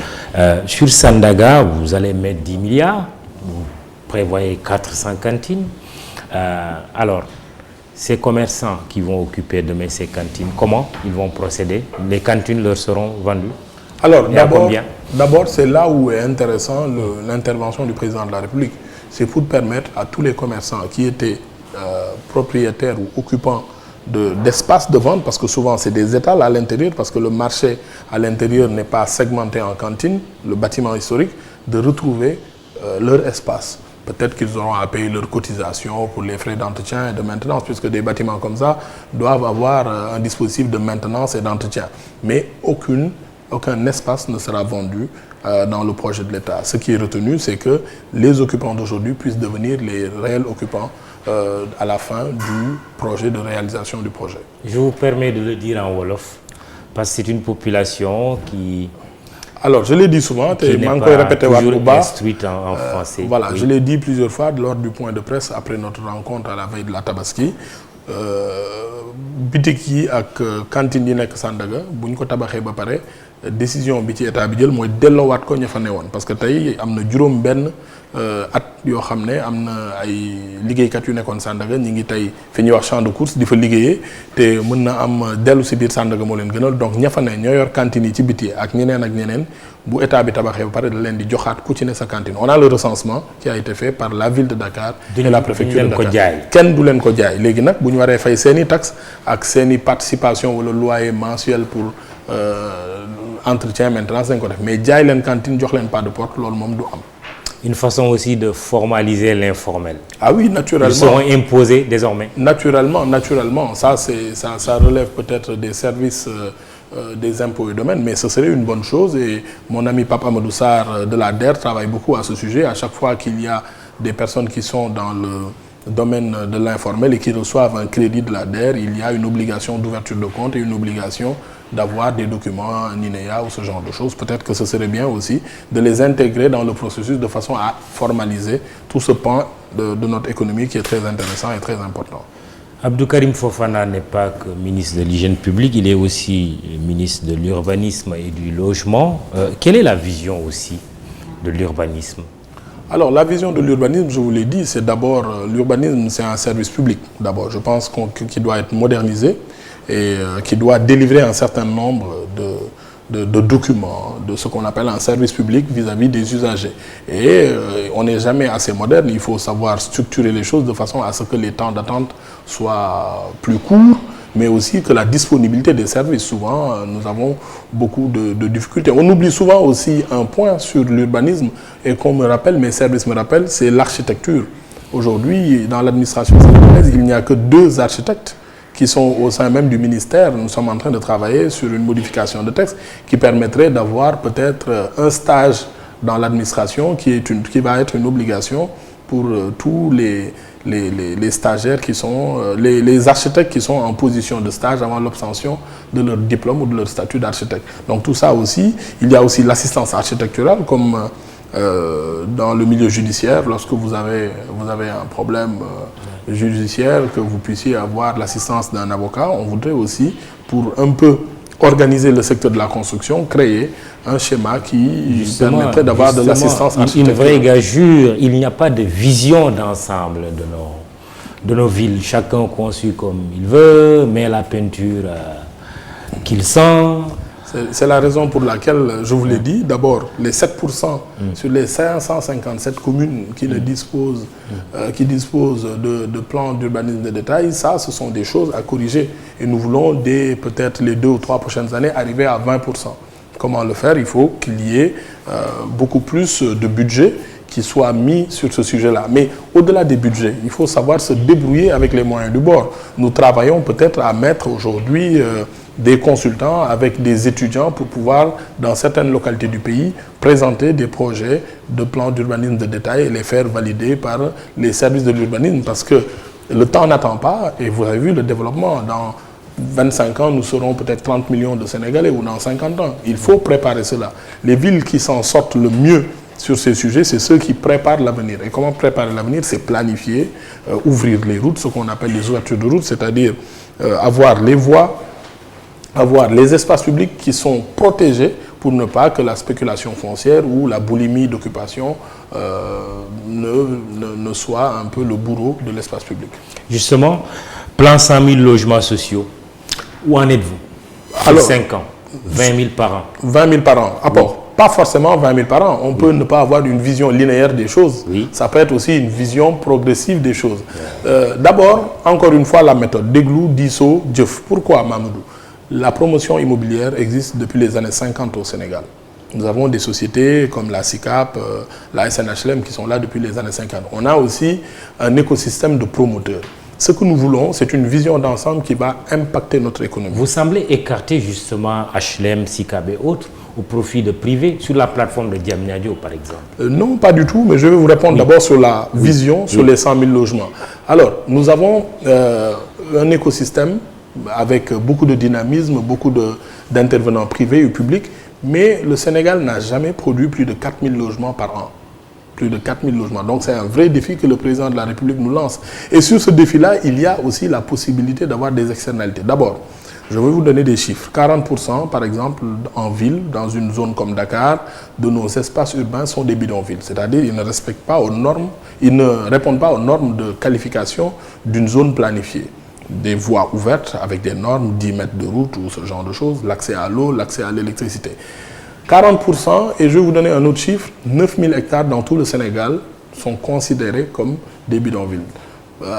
Sur Sandaga, vous allez mettre 10 milliards, vous prévoyez 400 cantines. Alors, ces commerçants qui vont occuper demain ces cantines, comment ils vont procéder? Les cantines leur seront vendues? Alors, d'abord, c'est là où est intéressant l'intervention du président de la République. C'est pour permettre à tous les commerçants qui étaient propriétaires ou occupants d'espaces de vente, parce que souvent c'est des étals à l'intérieur, parce que le marché à l'intérieur n'est pas segmenté en cantine, le bâtiment historique, de retrouver leur espace. Peut-être qu'ils auront à payer leur cotisation pour les frais d'entretien et de maintenance, puisque des bâtiments comme ça doivent avoir un dispositif de maintenance et d'entretien. Mais aucun espace ne sera vendu dans le projet de l'État. Ce qui est retenu, c'est que les occupants d'aujourd'hui puissent devenir les réels occupants à la fin du projet de réalisation du projet. Je vous permets de le dire en Wolof, parce que c'est une population qui... Alors, je l'ai dit souvent, qui n'est pas toujours instruite en français. Voilà, oui. Je l'ai dit plusieurs fois lors du point de presse après notre rencontre à la veille de la Tabaski. Bitik yi ak cantine yi nekk Sandaga bu ñu ko tabaxee ba pare décision bi ci état bi jël mooy delloowaat ko ña fa newoon parce que tey am na juróom benn at yoo xam ne am na ay liggéeykat yu nekkoon Sandaga ñi ngi tey fi ñuy wax champ de course di fa liggéeyee te mën na am dellu si biir Sandaga moo leen gënal donc ña fa ne ñoo yor cantine yi ci biti ak ñeneen bu état bi tabaxee ba pare da leen di joxaat ku ci ne sa cantine. On a le recensement qui a été fait par la ville de Dakar et la préfecture de Dakar. Kenn du leen ko jaay léegi nag bu ñu waree fay seeni taxe ak seeni participation wala loyer mensuel pour entretien maintenance dañ ko def mais jaay leen cantine jox leen pas de porte loolu moom du am. Une façon aussi de formaliser l'informel. Ah oui, naturellement. Ils seront imposés désormais. Naturellement. Ça relève peut-être des services des impôts et domaines, mais ce serait une bonne chose. Et mon ami Papa Amadou Sarr de la DER travaille beaucoup à ce sujet. À chaque fois qu'il y a des personnes qui sont dans le domaine de l'informel et qui reçoivent un crédit de la DER, il y a une obligation d'ouverture de compte et une obligation d'avoir des documents, un INEA ou ce genre de choses. Peut-être que ce serait bien aussi de les intégrer dans le processus de façon à formaliser tout ce pan de notre économie qui est très intéressant et très important. Abdou Karim Fofana n'est pas que ministre de l'hygiène publique, il est aussi ministre de l'urbanisme et du logement. Quelle est la vision aussi de l'urbanisme? Alors la vision de l'urbanisme, je vous l'ai dit, c'est d'abord, l'urbanisme c'est un service public d'abord. Je pense qu'il doit être modernisé et qui doit délivrer un certain nombre de documents, de ce qu'on appelle un service public vis-à-vis des usagers. Et on n'est jamais assez moderne, il faut savoir structurer les choses de façon à ce que les temps d'attente soient plus courts, mais aussi que la disponibilité des services. Souvent, nous avons beaucoup de difficultés. On oublie souvent aussi un point sur l'urbanisme et qu'on me rappelle, mes services me rappellent, c'est l'architecture. Aujourd'hui, dans l'administration sénégalaise, il n'y a que 2 architectes qui sont au sein même du ministère. Nous sommes en train de travailler sur une modification de texte qui permettrait d'avoir peut-être un stage dans l'administration qui va être une obligation pour tous les stagiaires qui sont, les architectes qui sont en position de stage avant l'obtention de leur diplôme ou de leur statut d'architecte. Donc tout ça aussi, il y a aussi l'assistance architecturale comme dans le milieu judiciaire, lorsque vous avez un problème judiciaire, que vous puissiez avoir l'assistance d'un avocat. On voudrait aussi, pour un peu organiser le secteur de la construction, créer un schéma qui permettrait d'avoir de l'assistance architecturale. Une vraie gageure, il n'y a pas de vision d'ensemble de nos villes. Chacun conçu comme il veut, met la peinture qu'il sent. C'est la raison pour laquelle, je vous l'ai dit, d'abord, les 7% sur les 557 communes qui disposent de plans d'urbanisme de détail, ça, ce sont des choses à corriger. Et nous voulons, peut-être les 2 ou 3 prochaines années, arriver à 20%. Comment le faire? Il faut qu'il y ait beaucoup plus de budget qui soit mis sur ce sujet-là. Mais au-delà des budgets, il faut savoir se débrouiller avec les moyens du bord. Nous travaillons peut-être à mettre aujourd'hui des consultants avec des étudiants pour pouvoir, dans certaines localités du pays, présenter des projets de plans d'urbanisme de détail et les faire valider par les services de l'urbanisme. Parce que le temps n'attend pas, et vous avez vu le développement. Dans 25 ans, nous serons peut-être 30 millions de Sénégalais, ou dans 50 ans. Il faut préparer cela. Les villes qui s'en sortent le mieux sur ces sujets, c'est ceux qui préparent l'avenir. Et comment préparer l'avenir? C'est planifier, ouvrir les routes, ce qu'on appelle les ouvertures de routes, c'est-à-dire avoir les voies, avoir les espaces publics qui sont protégés pour ne pas que la spéculation foncière ou la boulimie d'occupation ne soit un peu le bourreau de l'espace public. Justement, plan 100 000 logements sociaux, où en êtes-vous? Alors, 5 ans, 20 000 par an. 20 000 par an. Apport. Pas forcément 20 000 par an. On peut ne pas avoir une vision linéaire des choses. Oui. Ça peut être aussi une vision progressive des choses. D'abord, encore une fois, la méthode. Déglou, Disso, Dieuf. Pourquoi, Mamadou? La promotion immobilière existe depuis les années 50 au Sénégal. Nous avons des sociétés comme la SICAP, la SNHLM qui sont là depuis les années 50. On a aussi un écosystème de promoteurs. Ce que nous voulons, c'est une vision d'ensemble qui va impacter notre économie. Vous semblez écarter justement HLM, SICAP et autres au profit de privés sur la plateforme de Diamniadio, par exemple. Non, pas du tout, mais je vais vous répondre d'abord sur la vision, sur les 100 000 logements. Alors, nous avons un écosystème avec beaucoup de dynamisme, beaucoup d'intervenants privés et publics, mais le Sénégal n'a jamais produit plus de 4 000 logements par an. Plus de 4 000 logements. Donc c'est un vrai défi que le président de la République nous lance. Et sur ce défi-là, il y a aussi la possibilité d'avoir des externalités. D'abord, je vais vous donner des chiffres. 40% par exemple en ville, dans une zone comme Dakar, de nos espaces urbains sont des bidonvilles. C'est-à-dire qu'ils ne respectent pas aux normes, ils ne répondent pas aux normes de qualification d'une zone planifiée. Des voies ouvertes avec des normes, 10 mètres de route ou ce genre de choses, l'accès à l'eau, l'accès à l'électricité. 40%, et je vais vous donner un autre chiffre, 9 000 hectares dans tout le Sénégal sont considérés comme des bidonvilles.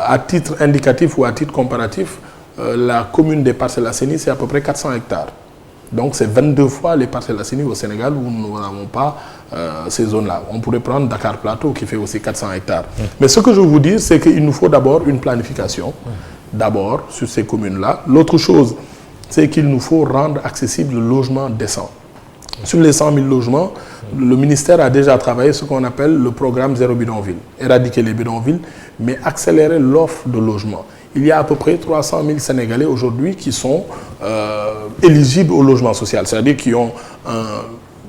À titre indicatif ou à titre comparatif, la commune des Parcelles Assainies, c'est à peu près 400 hectares. Donc c'est 22 fois les Parcelles Assainies au Sénégal où nous n'avons pas ces zones-là. On pourrait prendre Dakar Plateau qui fait aussi 400 hectares. Mais ce que je veux vous dire, c'est qu'il nous faut d'abord une planification, d'abord sur ces communes-là. L'autre chose, c'est qu'il nous faut rendre accessible le logement décent. Sur les 100 000 logements, le ministère a déjà travaillé ce qu'on appelle le programme Zéro Bidonville. Éradiquer les bidonvilles, mais accélérer l'offre de logement. Il y a à peu près 300 000 Sénégalais aujourd'hui qui sont éligibles au logement social, c'est-à-dire qui ont un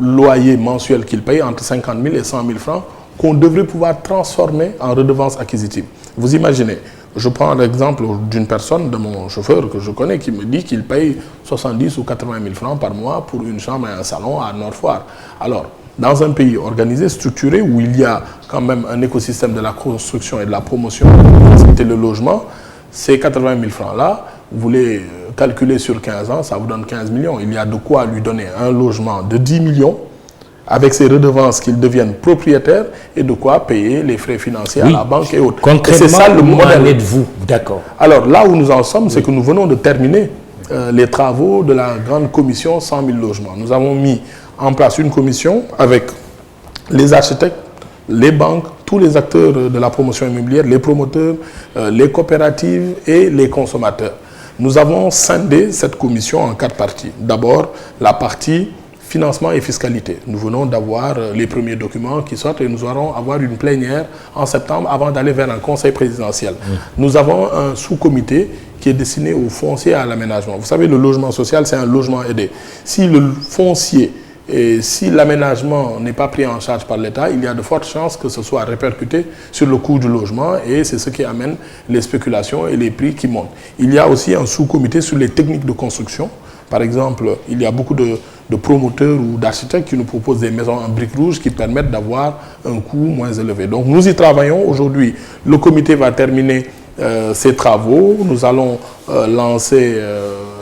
loyer mensuel qu'ils payent entre 50 000 et 100 000 francs qu'on devrait pouvoir transformer en redevance acquisitive. Vous imaginez, je prends l'exemple d'une personne, de mon chauffeur que je connais, qui me dit qu'il paye 70 ou 80 000 francs par mois pour une chambre et un salon à Nord-Foire. Alors, dans un pays organisé, structuré, où il y a quand même un écosystème de la construction et de la promotion de le logement, ces 80 000 francs-là, vous les calculez sur 15 ans, ça vous donne 15 millions. Il y a de quoi lui donner un logement de 10 millions, avec ses redevances qu'ils deviennent propriétaires et de quoi payer les frais financiers à la banque et autres. Concrètement, c'est ça le modèle. Êtes-vous d'accord? Alors là où nous en sommes, c'est que nous venons de terminer les travaux de la grande commission 100 000 logements. Nous avons mis en place une commission avec les architectes, les banques, tous les acteurs de la promotion immobilière, les promoteurs, les coopératives et les consommateurs. Nous avons scindé cette commission en 4 parties. D'abord, la partie financement et fiscalité. Nous venons d'avoir les premiers documents qui sortent et nous allons avoir une plénière en septembre avant d'aller vers un conseil présidentiel. Nous avons un sous-comité qui est destiné au foncier et à l'aménagement. Vous savez, le logement social, c'est un logement aidé. Si le foncier et si l'aménagement n'est pas pris en charge par l'État, il y a de fortes chances que ce soit répercuté sur le coût du logement et c'est ce qui amène les spéculations et les prix qui montent. Il y a aussi un sous-comité sur les techniques de construction. Par exemple, il y a beaucoup de promoteurs ou d'architectes qui nous proposent des maisons en briques rouges qui permettent d'avoir un coût moins élevé. Donc nous y travaillons aujourd'hui. Le comité va terminer ces travaux, nous allons lancer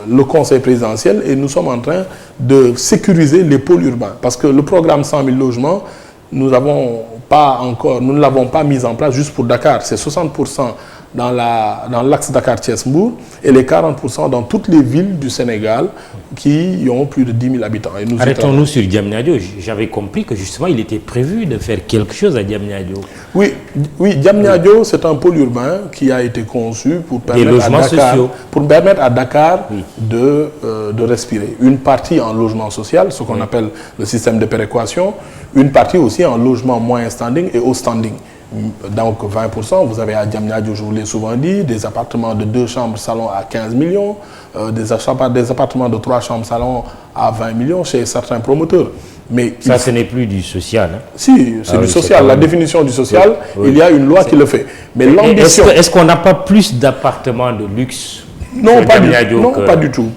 le conseil présidentiel et nous sommes en train de sécuriser les pôles urbains. Parce que le programme 100 000 logements, nous ne l'avons pas mis en place juste pour Dakar. C'est 60% dans l'axe Dakar-Thiès-Mbour et les 40% dans toutes les villes du Sénégal qui ont plus de 10 000 habitants. Arrêtons-nous sur Diamniadio. J'avais compris que justement il était prévu de faire quelque chose à Diamniadio. Oui, Diamniadio, c'est un pôle urbain qui a été conçu pour permettre à Dakar de respirer. Une partie en logement social, ce qu'on appelle le système de péréquation, une partie aussi en logement moyen standing et haut standing. Donc 20%, vous avez à Diamniadio, je vous l'ai souvent dit, des appartements de 2 chambres salon à 15 millions, des appartements de 3 chambres salon à 20 millions chez certains promoteurs. Mais ça, ce n'est plus du social. Hein? Si, c'est du social. La définition du social, il y a une loi qui le fait. Mais l'ambition... Est-ce qu'on n'a pas plus d'appartements de luxe? Non, pas du tout.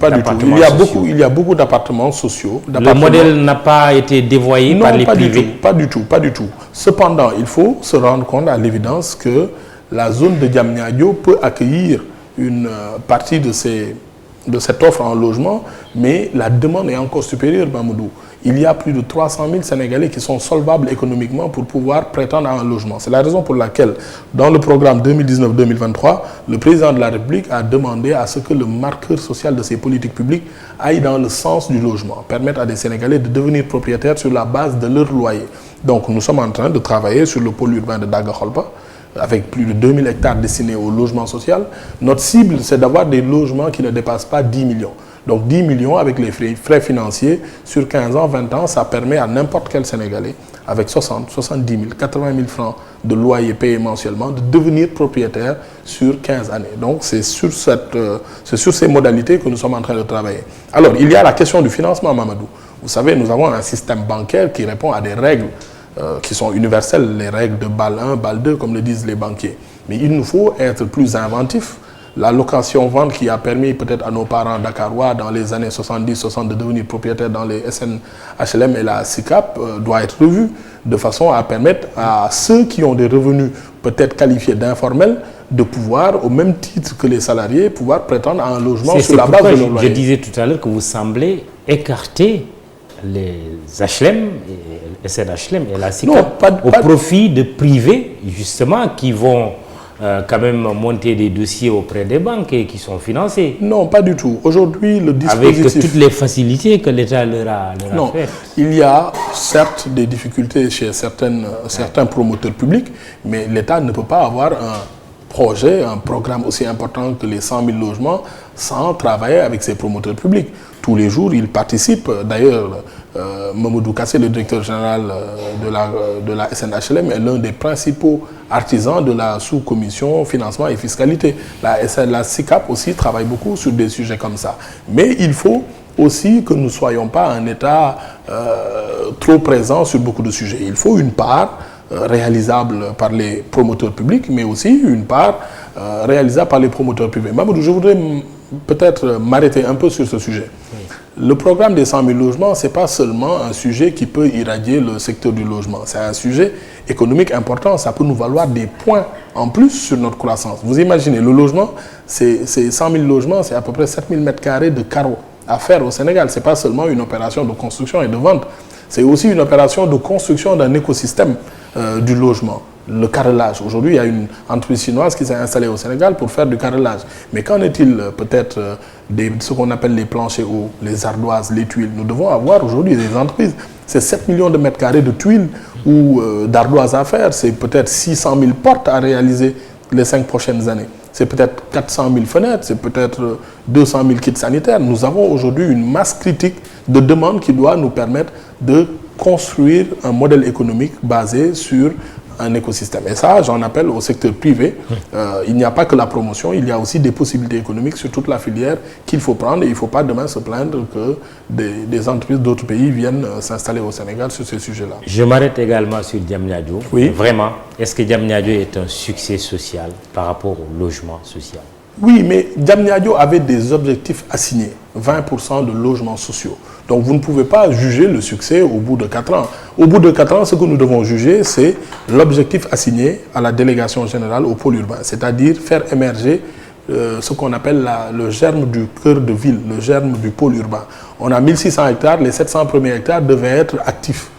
Il y a beaucoup d'appartements sociaux. Le modèle n'a pas été dévoyé par les privés? Pas du tout. Cependant, il faut se rendre compte à l'évidence que la zone de Diamniadio peut accueillir une partie de cette offre en logement, mais la demande est encore supérieure, Mamoudou. Il y a plus de 300 000 Sénégalais qui sont solvables économiquement pour pouvoir prétendre à un logement. C'est la raison pour laquelle, dans le programme 2019-2023, le président de la République a demandé à ce que le marqueur social de ces politiques publiques aille dans le sens du logement, permettre à des Sénégalais de devenir propriétaires sur la base de leur loyer. Donc nous sommes en train de travailler sur le pôle urbain de Daga-Kholpa, avec plus de 2000 hectares destinés au logement social. Notre cible, c'est d'avoir des logements qui ne dépassent pas 10 millions. Donc 10 millions avec les frais financiers sur 15 ans, 20 ans, ça permet à n'importe quel Sénégalais, avec 60, 70 000, 80 000 francs de loyer payé mensuellement, de devenir propriétaire sur 15 années. Donc c'est sur ces modalités que nous sommes en train de travailler. Alors, il y a la question du financement, Mamadou. Vous savez, nous avons un système bancaire qui répond à des règles qui sont universelles, les règles de BAL 1, BAL 2, comme le disent les banquiers. Mais il nous faut être plus inventifs. La location-vente qui a permis peut-être à nos parents dakarois dans les années 70-60 de devenir propriétaires dans les SNHLM et la SICAP doit être revue de façon à permettre à ceux qui ont des revenus peut-être qualifiés d'informels de pouvoir, au même titre que les salariés, pouvoir prétendre à un logement sur la base de leur loyer. Je disais tout à l'heure que vous semblez écarter les HLM, et SNHLM et la SICAP au profit de privés justement qui vont quand même monter des dossiers auprès des banques et qui sont financés. Non, pas du tout. Aujourd'hui, le dispositif... Avec toutes les facilités que l'État leur a faites. Il y a certes des difficultés chez certains promoteurs publics, mais l'État ne peut pas avoir un projet, un programme aussi important que les 100 000 logements sans travailler avec ces promoteurs publics. Tous les jours, ils participent. D'ailleurs, Mamoudou Kassé, le directeur général de la SNHLM, est l'un des principaux artisans de la sous-commission financement et fiscalité. La SICAP aussi travaille beaucoup sur des sujets comme ça. Mais il faut aussi que nous ne soyons pas un État trop présent sur beaucoup de sujets. Il faut une part réalisable par les promoteurs publics, mais aussi une part réalisable par les promoteurs privés. Mamoudou, je voudrais peut-être m'arrêter un peu sur ce sujet. Le programme des 100 000 logements, ce n'est pas seulement un sujet qui peut irradier le secteur du logement. C'est un sujet économique important. Ça peut nous valoir des points en plus sur notre croissance. Vous imaginez, le logement, c'est 100 000 logements, c'est à peu près 7 000 m² de carreaux à faire au Sénégal. Ce n'est pas seulement une opération de construction et de vente. C'est aussi une opération de construction d'un écosystème du logement. Le carrelage. Aujourd'hui, il y a une entreprise chinoise qui s'est installée au Sénégal pour faire du carrelage. Mais qu'en est-il peut-être de ce qu'on appelle les planchers hauts, les ardoises, les tuiles? Nous devons avoir aujourd'hui des entreprises. C'est 7 millions de mètres carrés de tuiles ou d'ardoises à faire. C'est peut-être 600 000 portes à réaliser les 5 prochaines années. C'est peut-être 400 000 fenêtres, c'est peut-être 200 000 kits sanitaires. Nous avons aujourd'hui une masse critique de demande qui doit nous permettre de construire un modèle économique basé sur un écosystème. Et ça, j'en appelle au secteur privé. Il n'y a pas que la promotion, il y a aussi des possibilités économiques sur toute la filière qu'il faut prendre. Et il ne faut pas demain se plaindre que des entreprises d'autres pays viennent s'installer au Sénégal sur ces sujets-là. Je m'arrête également sur Diamniadio. Oui. Vraiment, est-ce que Diamniadio est un succès social par rapport au logement social? Oui, mais Diamniadio avait des objectifs assignés, 20% de logements sociaux. Donc vous ne pouvez pas juger le succès au bout de 4 ans. Au bout de 4 ans, ce que nous devons juger, c'est l'objectif assigné à la délégation générale au pôle urbain, c'est-à-dire faire émerger ce qu'on appelle le germe du cœur de ville, le germe du pôle urbain. On a 1600 hectares, les 700 premiers hectares devaient être actifs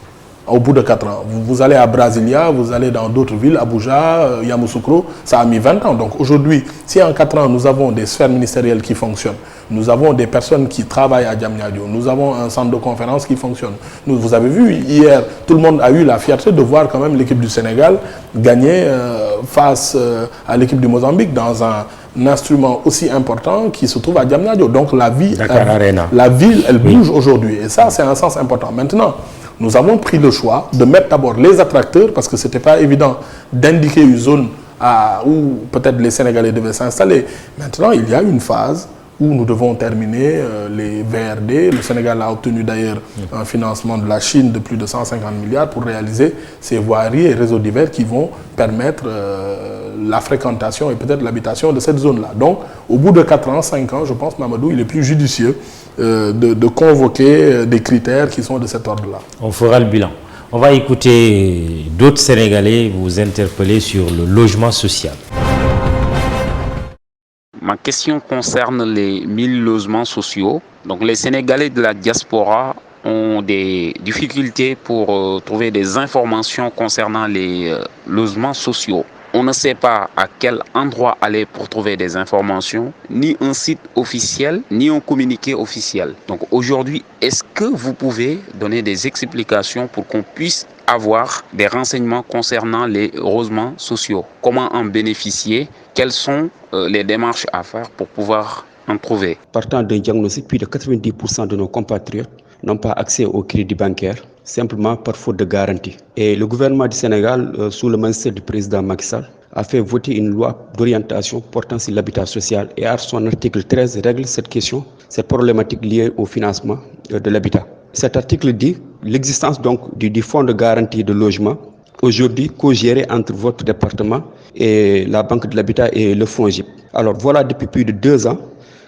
au bout de 4 ans. Vous allez à Brasilia, vous allez dans d'autres villes, Abuja, Yamoussoukro, ça a mis 20 ans. Donc aujourd'hui, si en 4 ans, nous avons des sphères ministérielles qui fonctionnent, nous avons des personnes qui travaillent à Diamniadio, nous avons un centre de conférence qui fonctionne. Vous avez vu, hier, tout le monde a eu la fierté de voir quand même l'équipe du Sénégal gagner face à l'équipe du Mozambique dans un instrument aussi important qui se trouve à Diamniadio. Donc la ville, elle bouge aujourd'hui. Et ça, c'est un sens important. Maintenant, nous avons pris le choix de mettre d'abord les attracteurs, parce que ce n'était pas évident d'indiquer une zone où peut-être les Sénégalais devaient s'installer. Maintenant, il y a une phase où nous devons terminer les VRD. Le Sénégal a obtenu d'ailleurs un financement de la Chine de plus de 150 milliards pour réaliser ces voiries et réseaux divers qui vont permettre la fréquentation et peut-être l'habitation de cette zone-là. Donc, au bout de 4 ans, 5 ans, je pense, Mamadou, il est plus judicieux de convoquer des critères qui sont de cet ordre-là. On fera le bilan. On va écouter d'autres Sénégalais vous interpeller sur le logement social. Ma question concerne les 1000 logements sociaux. Donc les Sénégalais de la diaspora ont des difficultés pour trouver des informations concernant les logements sociaux. On ne sait pas à quel endroit aller pour trouver des informations, ni un site officiel, ni un communiqué officiel. Donc aujourd'hui, est-ce que vous pouvez donner des explications pour qu'on puisse avoir des renseignements concernant les logements sociaux? Comment en bénéficier? Quelles sont les démarches à faire pour pouvoir en trouver? Partant d'un diagnostic, plus de 90% de nos compatriotes n'ont pas accès au crédit bancaire, simplement par faute de garantie. Et le gouvernement du Sénégal, sous le ministère du président Macky Sall, a fait voter une loi d'orientation portant sur l'habitat social et à son article 13 règle cette question, cette problématique liée au financement de l'habitat. Cet article dit l'existence donc du fonds de garantie de logement, aujourd'hui co-géré entre votre département et la Banque de l'Habitat et le fonds GIP. Alors voilà depuis plus de 2 ans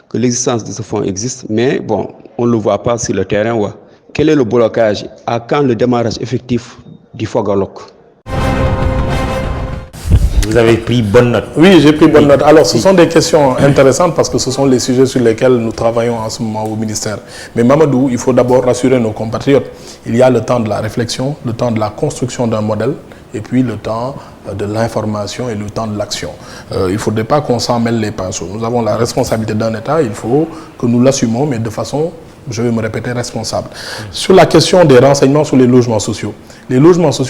que l'existence de ce fonds existe, mais bon, on ne le voit pas sur le terrain. Ouais. Quel est le blocage? À quand le démarrage effectif du Fogalok? Vous avez pris bonne note. Oui, j'ai pris bonne note. Alors, ce sont des questions intéressantes parce que ce sont les sujets sur lesquels nous travaillons en ce moment au ministère. Mais Mamadou, il faut d'abord rassurer nos compatriotes. Il y a le temps de la réflexion, le temps de la construction d'un modèle et puis le temps de l'information et le temps de l'action. Il ne faudrait pas qu'on s'en mêle les pinceaux. Nous avons la responsabilité d'un État, il faut que nous l'assumons, mais de façon, je vais me répéter, responsable. Sur la question des renseignements sur les logements sociaux,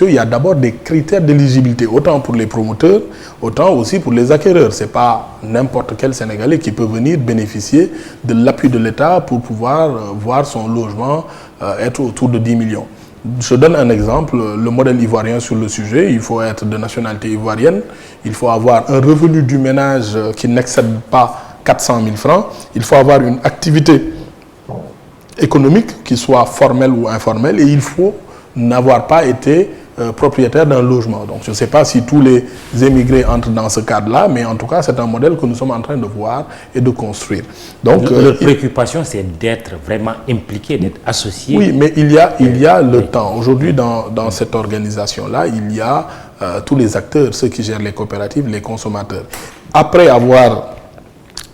il y a d'abord des critères d'éligibilité, autant pour les promoteurs, autant aussi pour les acquéreurs. Ce n'est pas n'importe quel Sénégalais qui peut venir bénéficier de l'appui de l'État pour pouvoir voir son logement être autour de 10 millions. Je donne un exemple, le modèle ivoirien sur le sujet, il faut être de nationalité ivoirienne, il faut avoir un revenu du ménage qui n'excède pas 400 000 francs, il faut avoir une activité économique, qui soit formelle ou informelle, et il faut n'avoir pas été propriétaire d'un logement. Donc je ne sais pas si tous les émigrés entrent dans ce cadre-là, mais en tout cas c'est un modèle que nous sommes en train de voir et de construire. Donc leur préoccupation, c'est d'être vraiment impliqué, d'être associé. Oui, mais il y a le temps. Aujourd'hui, dans cette organisation-là, il y a tous les acteurs, ceux qui gèrent les coopératives, les consommateurs. Après avoir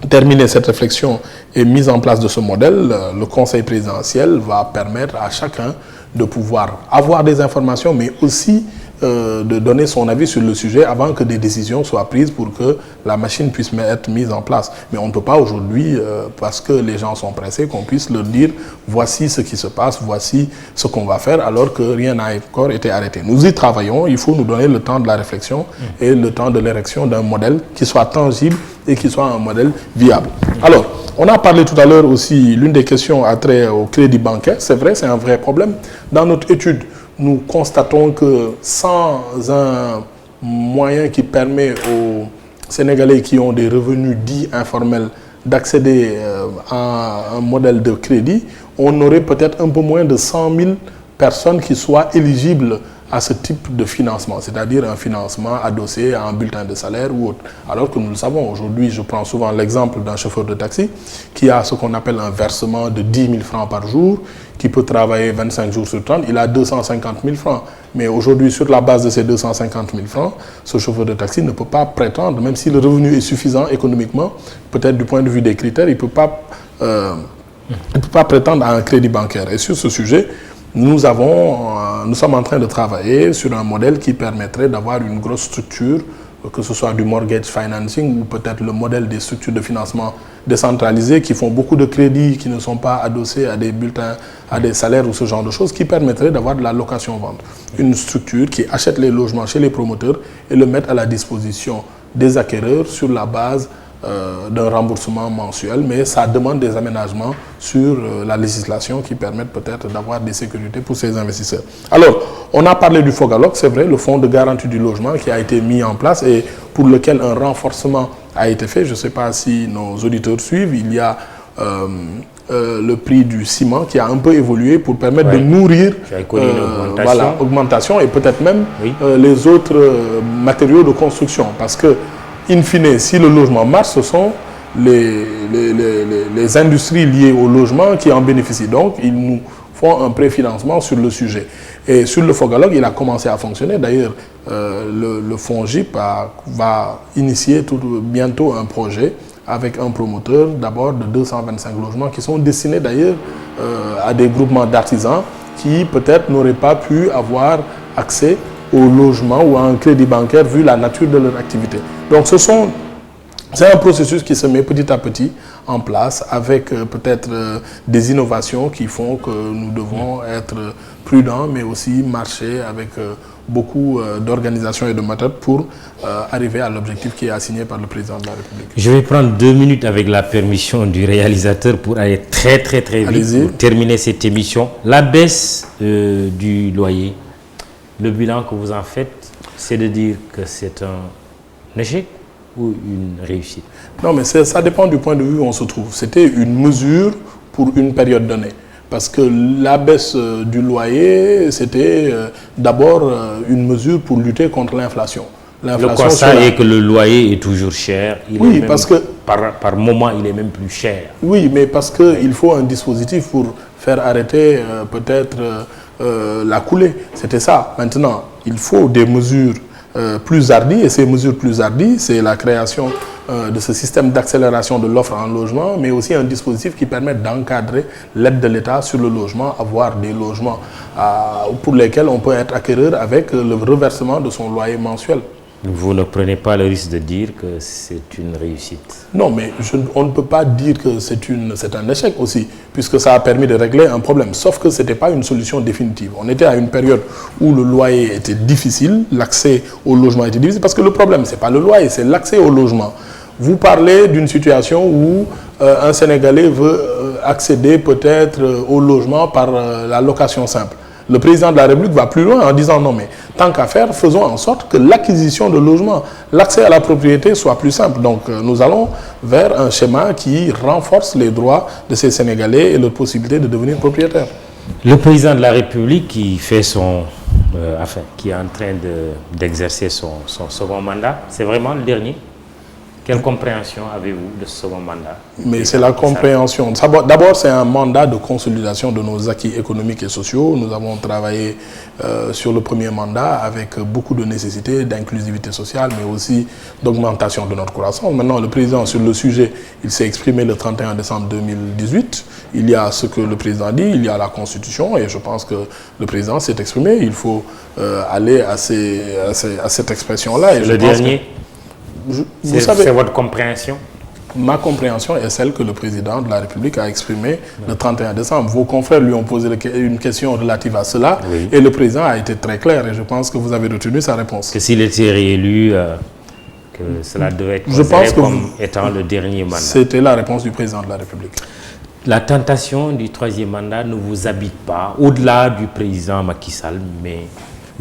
terminé cette réflexion et mise en place de ce modèle, le Conseil présidentiel va permettre à chacun de pouvoir avoir des informations, mais aussi de donner son avis sur le sujet avant que des décisions soient prises pour que la machine puisse être mise en place. Mais on ne peut pas aujourd'hui, parce que les gens sont pressés, qu'on puisse leur dire voici ce qui se passe, voici ce qu'on va faire, alors que rien n'a encore été arrêté. Nous y travaillons, il faut nous donner le temps de la réflexion et le temps de l'érection d'un modèle qui soit tangible et qui soit un modèle viable. Alors, on a parlé tout à l'heure aussi, l'une des questions a trait au crédit bancaire. C'est vrai, c'est un vrai problème. Dans notre étude, nous constatons que sans un moyen qui permet aux Sénégalais qui ont des revenus dits informels d'accéder à un modèle de crédit, on aurait peut-être un peu moins de 100 000 personnes qui soient éligibles à ce type de financement, c'est-à-dire un financement adossé à un bulletin de salaire ou autre. Alors que nous le savons, aujourd'hui, je prends souvent l'exemple d'un chauffeur de taxi qui a ce qu'on appelle un versement de 10 000 francs par jour, qui peut travailler 25 jours sur 30, il a 250 000 francs. Mais aujourd'hui, sur la base de ces 250 000 francs, ce chauffeur de taxi ne peut pas prétendre, même si le revenu est suffisant économiquement, peut-être du point de vue des critères, il ne peut pas prétendre à un crédit bancaire. Et sur ce sujet, nous sommes en train de travailler sur un modèle qui permettrait d'avoir une grosse structure, que ce soit du mortgage financing ou peut-être le modèle des structures de financement décentralisées qui font beaucoup de crédits, qui ne sont pas adossés à des bulletins, à des salaires ou ce genre de choses, qui permettrait d'avoir de la location-vente. Une structure qui achète les logements chez les promoteurs et le met à la disposition des acquéreurs sur la base d'un remboursement mensuel, mais ça demande des aménagements sur la législation qui permettent peut-être d'avoir des sécurités pour ces investisseurs. Alors, on a parlé du FOGALOC, c'est vrai, le fonds de garantie du logement qui a été mis en place et pour lequel un renforcement a été fait. Je ne sais pas si nos auditeurs suivent, il y a le prix du ciment qui a un peu évolué pour permettre de nourrir augmentation et peut-être même les autres matériaux de construction, parce que in fine, si le logement marche, ce sont les industries liées au logement qui en bénéficient. Donc, ils nous font un préfinancement sur le sujet. Et sur le FOGALOC, il a commencé à fonctionner. D'ailleurs, le FONGIP va initier bientôt un projet avec un promoteur, d'abord de 225 logements qui sont destinés d'ailleurs à des groupements d'artisans qui peut-être n'auraient pas pu avoir accès au logement ou à un crédit bancaire vu la nature de leur activité. Donc c'est un processus qui se met petit à petit en place avec peut-être des innovations qui font que nous devons être prudents mais aussi marcher avec beaucoup d'organisations et de méthodes pour arriver à l'objectif qui est assigné par le président de la République. Je vais prendre 2 minutes avec la permission du réalisateur pour aller très vite pour terminer cette émission. La baisse du loyer, le bilan que vous en faites, c'est de dire que c'est un échec ou une réussite? Non, mais ça dépend du point de vue où on se trouve. C'était une mesure pour une période donnée. Parce que la baisse du loyer, c'était d'abord une mesure pour lutter contre l'inflation. Le constat est que le loyer est toujours cher. Parce que par moment, il est même plus cher. Oui, mais parce qu'il faut un dispositif pour faire arrêter peut-être la coulée. C'était ça. Maintenant, il faut des mesures plus hardies, et ces mesures plus hardies, c'est la création de ce système d'accélération de l'offre en logement, mais aussi un dispositif qui permette d'encadrer l'aide de l'État sur le logement, avoir des logements pour lesquels on peut être acquéreur avec le reversement de son loyer mensuel. Vous ne prenez pas le risque de dire que c'est une réussite? Non, mais on ne peut pas dire que c'est un échec aussi, puisque ça a permis de régler un problème. Sauf que ce n'était pas une solution définitive. On était à une période où le loyer était difficile, l'accès au logement était difficile, parce que le problème, ce n'est pas le loyer, c'est l'accès au logement. Vous parlez d'une situation où un Sénégalais veut accéder peut-être au logement par la location simple. Le président de la République va plus loin en disant non, mais tant qu'à faire, faisons en sorte que l'acquisition de logements, l'accès à la propriété soit plus simple. Donc nous allons vers un schéma qui renforce les droits de ces Sénégalais et leur possibilité de devenir propriétaires. Le président de la République qui fait qui est en train d'exercer son second mandat, c'est vraiment le dernier? Quelle compréhension avez-vous de ce second mandat? Mais c'est la compréhension. D'abord, c'est un mandat de consolidation de nos acquis économiques et sociaux. Nous avons travaillé sur le premier mandat avec beaucoup de nécessités d'inclusivité sociale, mais aussi d'augmentation de notre croissance. Maintenant, le président, sur le sujet, il s'est exprimé le 31 décembre 2018. Il y a ce que le président dit, il y a la Constitution, et je pense que le président s'est exprimé. Il faut aller à cette expression-là. Le dernier? C'est votre compréhension? Ma compréhension est celle que le président de la République a exprimée le 31 décembre. Vos confrères lui ont posé une question relative à cela, et le président a été très clair, et je pense que vous avez retenu sa réponse. Que s'il était réélu, que cela devait être considéré comme étant le dernier mandat. C'était la réponse du président de la République. La tentation du troisième mandat ne vous habite pas, au-delà du président Macky Sall, mais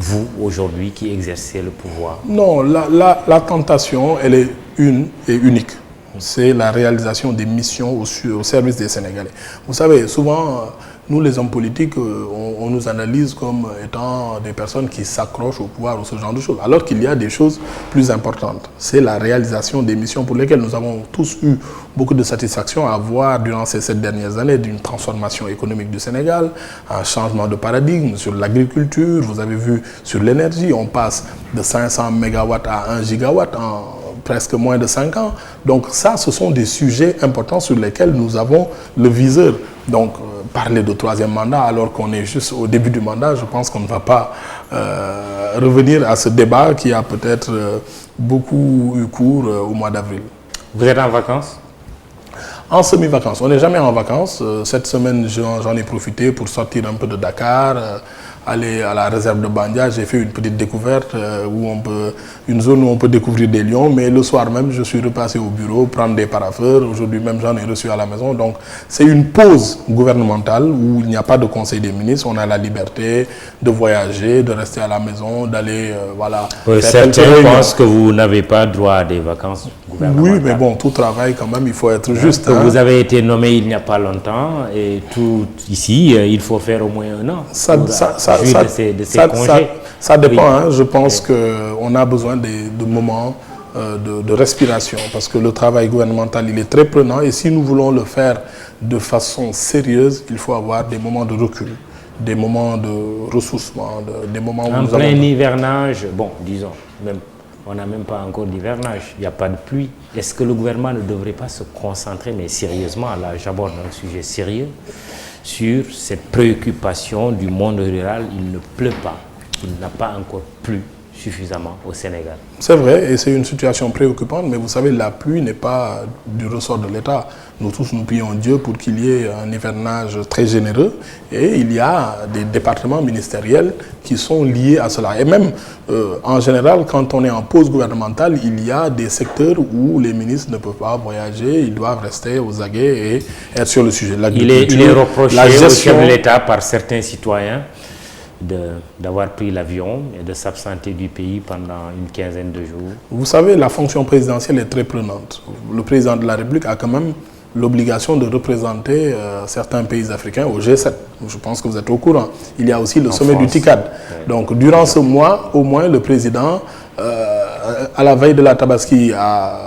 vous, aujourd'hui, qui exercez le pouvoir? Non, la tentation, elle est une et unique. C'est la réalisation des missions au service des Sénégalais. Vous savez, souvent, nous les hommes politiques, on nous analyse comme étant des personnes qui s'accrochent au pouvoir ou ce genre de choses, alors qu'il y a des choses plus importantes. C'est la réalisation des missions pour lesquelles nous avons tous eu beaucoup de satisfaction à voir durant ces 7 dernières années d'une transformation économique du Sénégal, un changement de paradigme sur l'agriculture, vous avez vu sur l'énergie, on passe de 500 mégawatts à 1 gigawatt en presque moins de 5 ans. Donc ça, ce sont des sujets importants sur lesquels nous avons le viseur. Donc parler de 3e mandat alors qu'on est juste au début du mandat, je pense qu'on ne va pas revenir à ce débat qui a peut-être beaucoup eu cours au mois d'avril. Vous êtes en vacances? En semi-vacances. On n'est jamais en vacances. Cette semaine, j'en ai profité pour sortir un peu de Dakar, aller à la réserve de Bandia. J'ai fait une petite découverte une zone où on peut découvrir des lions. Mais le soir même, je suis repassé au bureau, prendre des parapheurs. Aujourd'hui même, j'en ai reçu à la maison. Donc, c'est une pause gouvernementale où il n'y a pas de conseil des ministres. On a la liberté de voyager, de rester à la maison, d'aller, voilà. Certains pensent que vous n'avez pas droit à des vacances gouvernementales. Oui, mais bon, tout travail quand même, il faut être juste. Hein. Vous avez été nommé il n'y a pas longtemps et tout ici, il faut faire au moins 1 an. Ça dépend. Oui. Hein. Je pense qu'on a besoin de moments de respiration parce que le travail gouvernemental, il est très prenant et si nous voulons le faire de façon sérieuse, il faut avoir des moments de recul, des moments de ressourcement, des moments où en plein hivernage, bon, disons, même. On n'a même pas encore d'hivernage, il n'y a pas de pluie. Est-ce que le gouvernement ne devrait pas se concentrer, mais sérieusement, là j'aborde un sujet sérieux, sur cette préoccupation du monde rural? Il ne pleut pas, il n'a pas encore plu suffisamment au Sénégal. C'est vrai, et c'est une situation préoccupante, mais vous savez, la pluie n'est pas du ressort de l'État. Nous tous, nous prions Dieu pour qu'il y ait un hivernage très généreux, et il y a des départements ministériels qui sont liés à cela. Et même, en général, quand on est en pause gouvernementale, il y a des secteurs où les ministres ne peuvent pas voyager, ils doivent rester aux aguets et être sur le sujet. Il est reproché au chef de l'État par certains citoyens d'avoir pris l'avion et de s'absenter du pays pendant une quinzaine de jours. Vous savez, la fonction présidentielle est très prenante. Le président de la République a quand même l'obligation de représenter certains pays africains au G7. Je pense que vous êtes au courant. Il y a aussi le sommet du TICAD. Ouais. Donc, durant ce mois, au moins, le président, à la veille de la Tabaski, a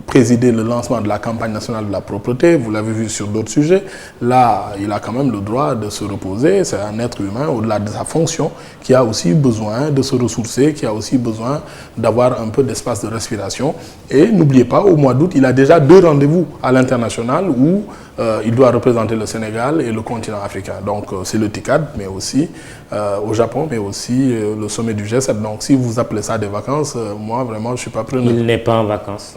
présidé le lancement de la campagne nationale de la propreté. Vous l'avez vu sur d'autres sujets. Là, il a quand même le droit de se reposer. C'est un être humain, au-delà de sa fonction, qui a aussi besoin de se ressourcer, qui a aussi besoin d'avoir un peu d'espace de respiration. Et n'oubliez pas, au mois d'août, il a déjà 2 rendez-vous à l'international où il doit représenter le Sénégal et le continent africain. Donc, c'est le TICAD, mais aussi au Japon, mais aussi le sommet du G7. Donc, si vous appelez ça des vacances, moi, vraiment, je ne suis pas preneur. Il n'est pas en vacances.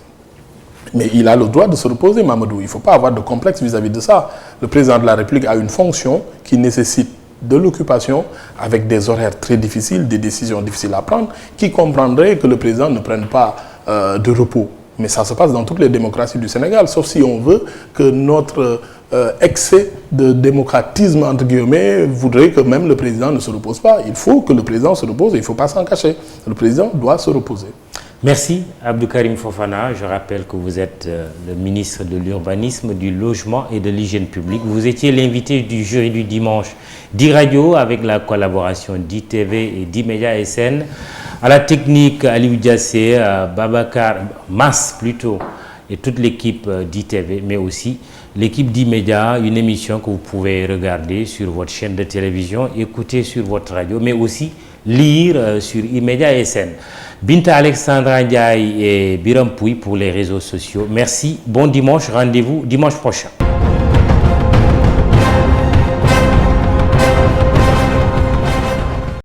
Mais il a le droit de se reposer, Mamadou. Il ne faut pas avoir de complexe vis-à-vis de ça. Le président de la République a une fonction qui nécessite de l'occupation avec des horaires très difficiles, des décisions difficiles à prendre, qui comprendraient que le président ne prenne pas de repos. Mais ça se passe dans toutes les démocraties du Sénégal, sauf si on veut que notre excès de démocratisme, entre guillemets, voudrait que même le président ne se repose pas. Il faut que le président se repose et il ne faut pas s'en cacher. Le président doit se reposer. Merci Abdou Karim Fofana. Je rappelle que vous êtes le ministre de l'Urbanisme, du Logement et de l'Hygiène publique. Vous étiez l'invité du jury du dimanche d'e-Radio avec la collaboration d'e-TV et d'e-Média SN. À la technique, Aliou Diassé, Babacar Mas plutôt, et toute l'équipe d'e-TV, mais aussi l'équipe d'e-Média, une émission que vous pouvez regarder sur votre chaîne de télévision, écouter sur votre radio, mais aussi lire sur e-Média SN. Binta Alexandra Ndiaye et Biram Pouy pour les réseaux sociaux. Merci, bon dimanche, rendez-vous dimanche prochain.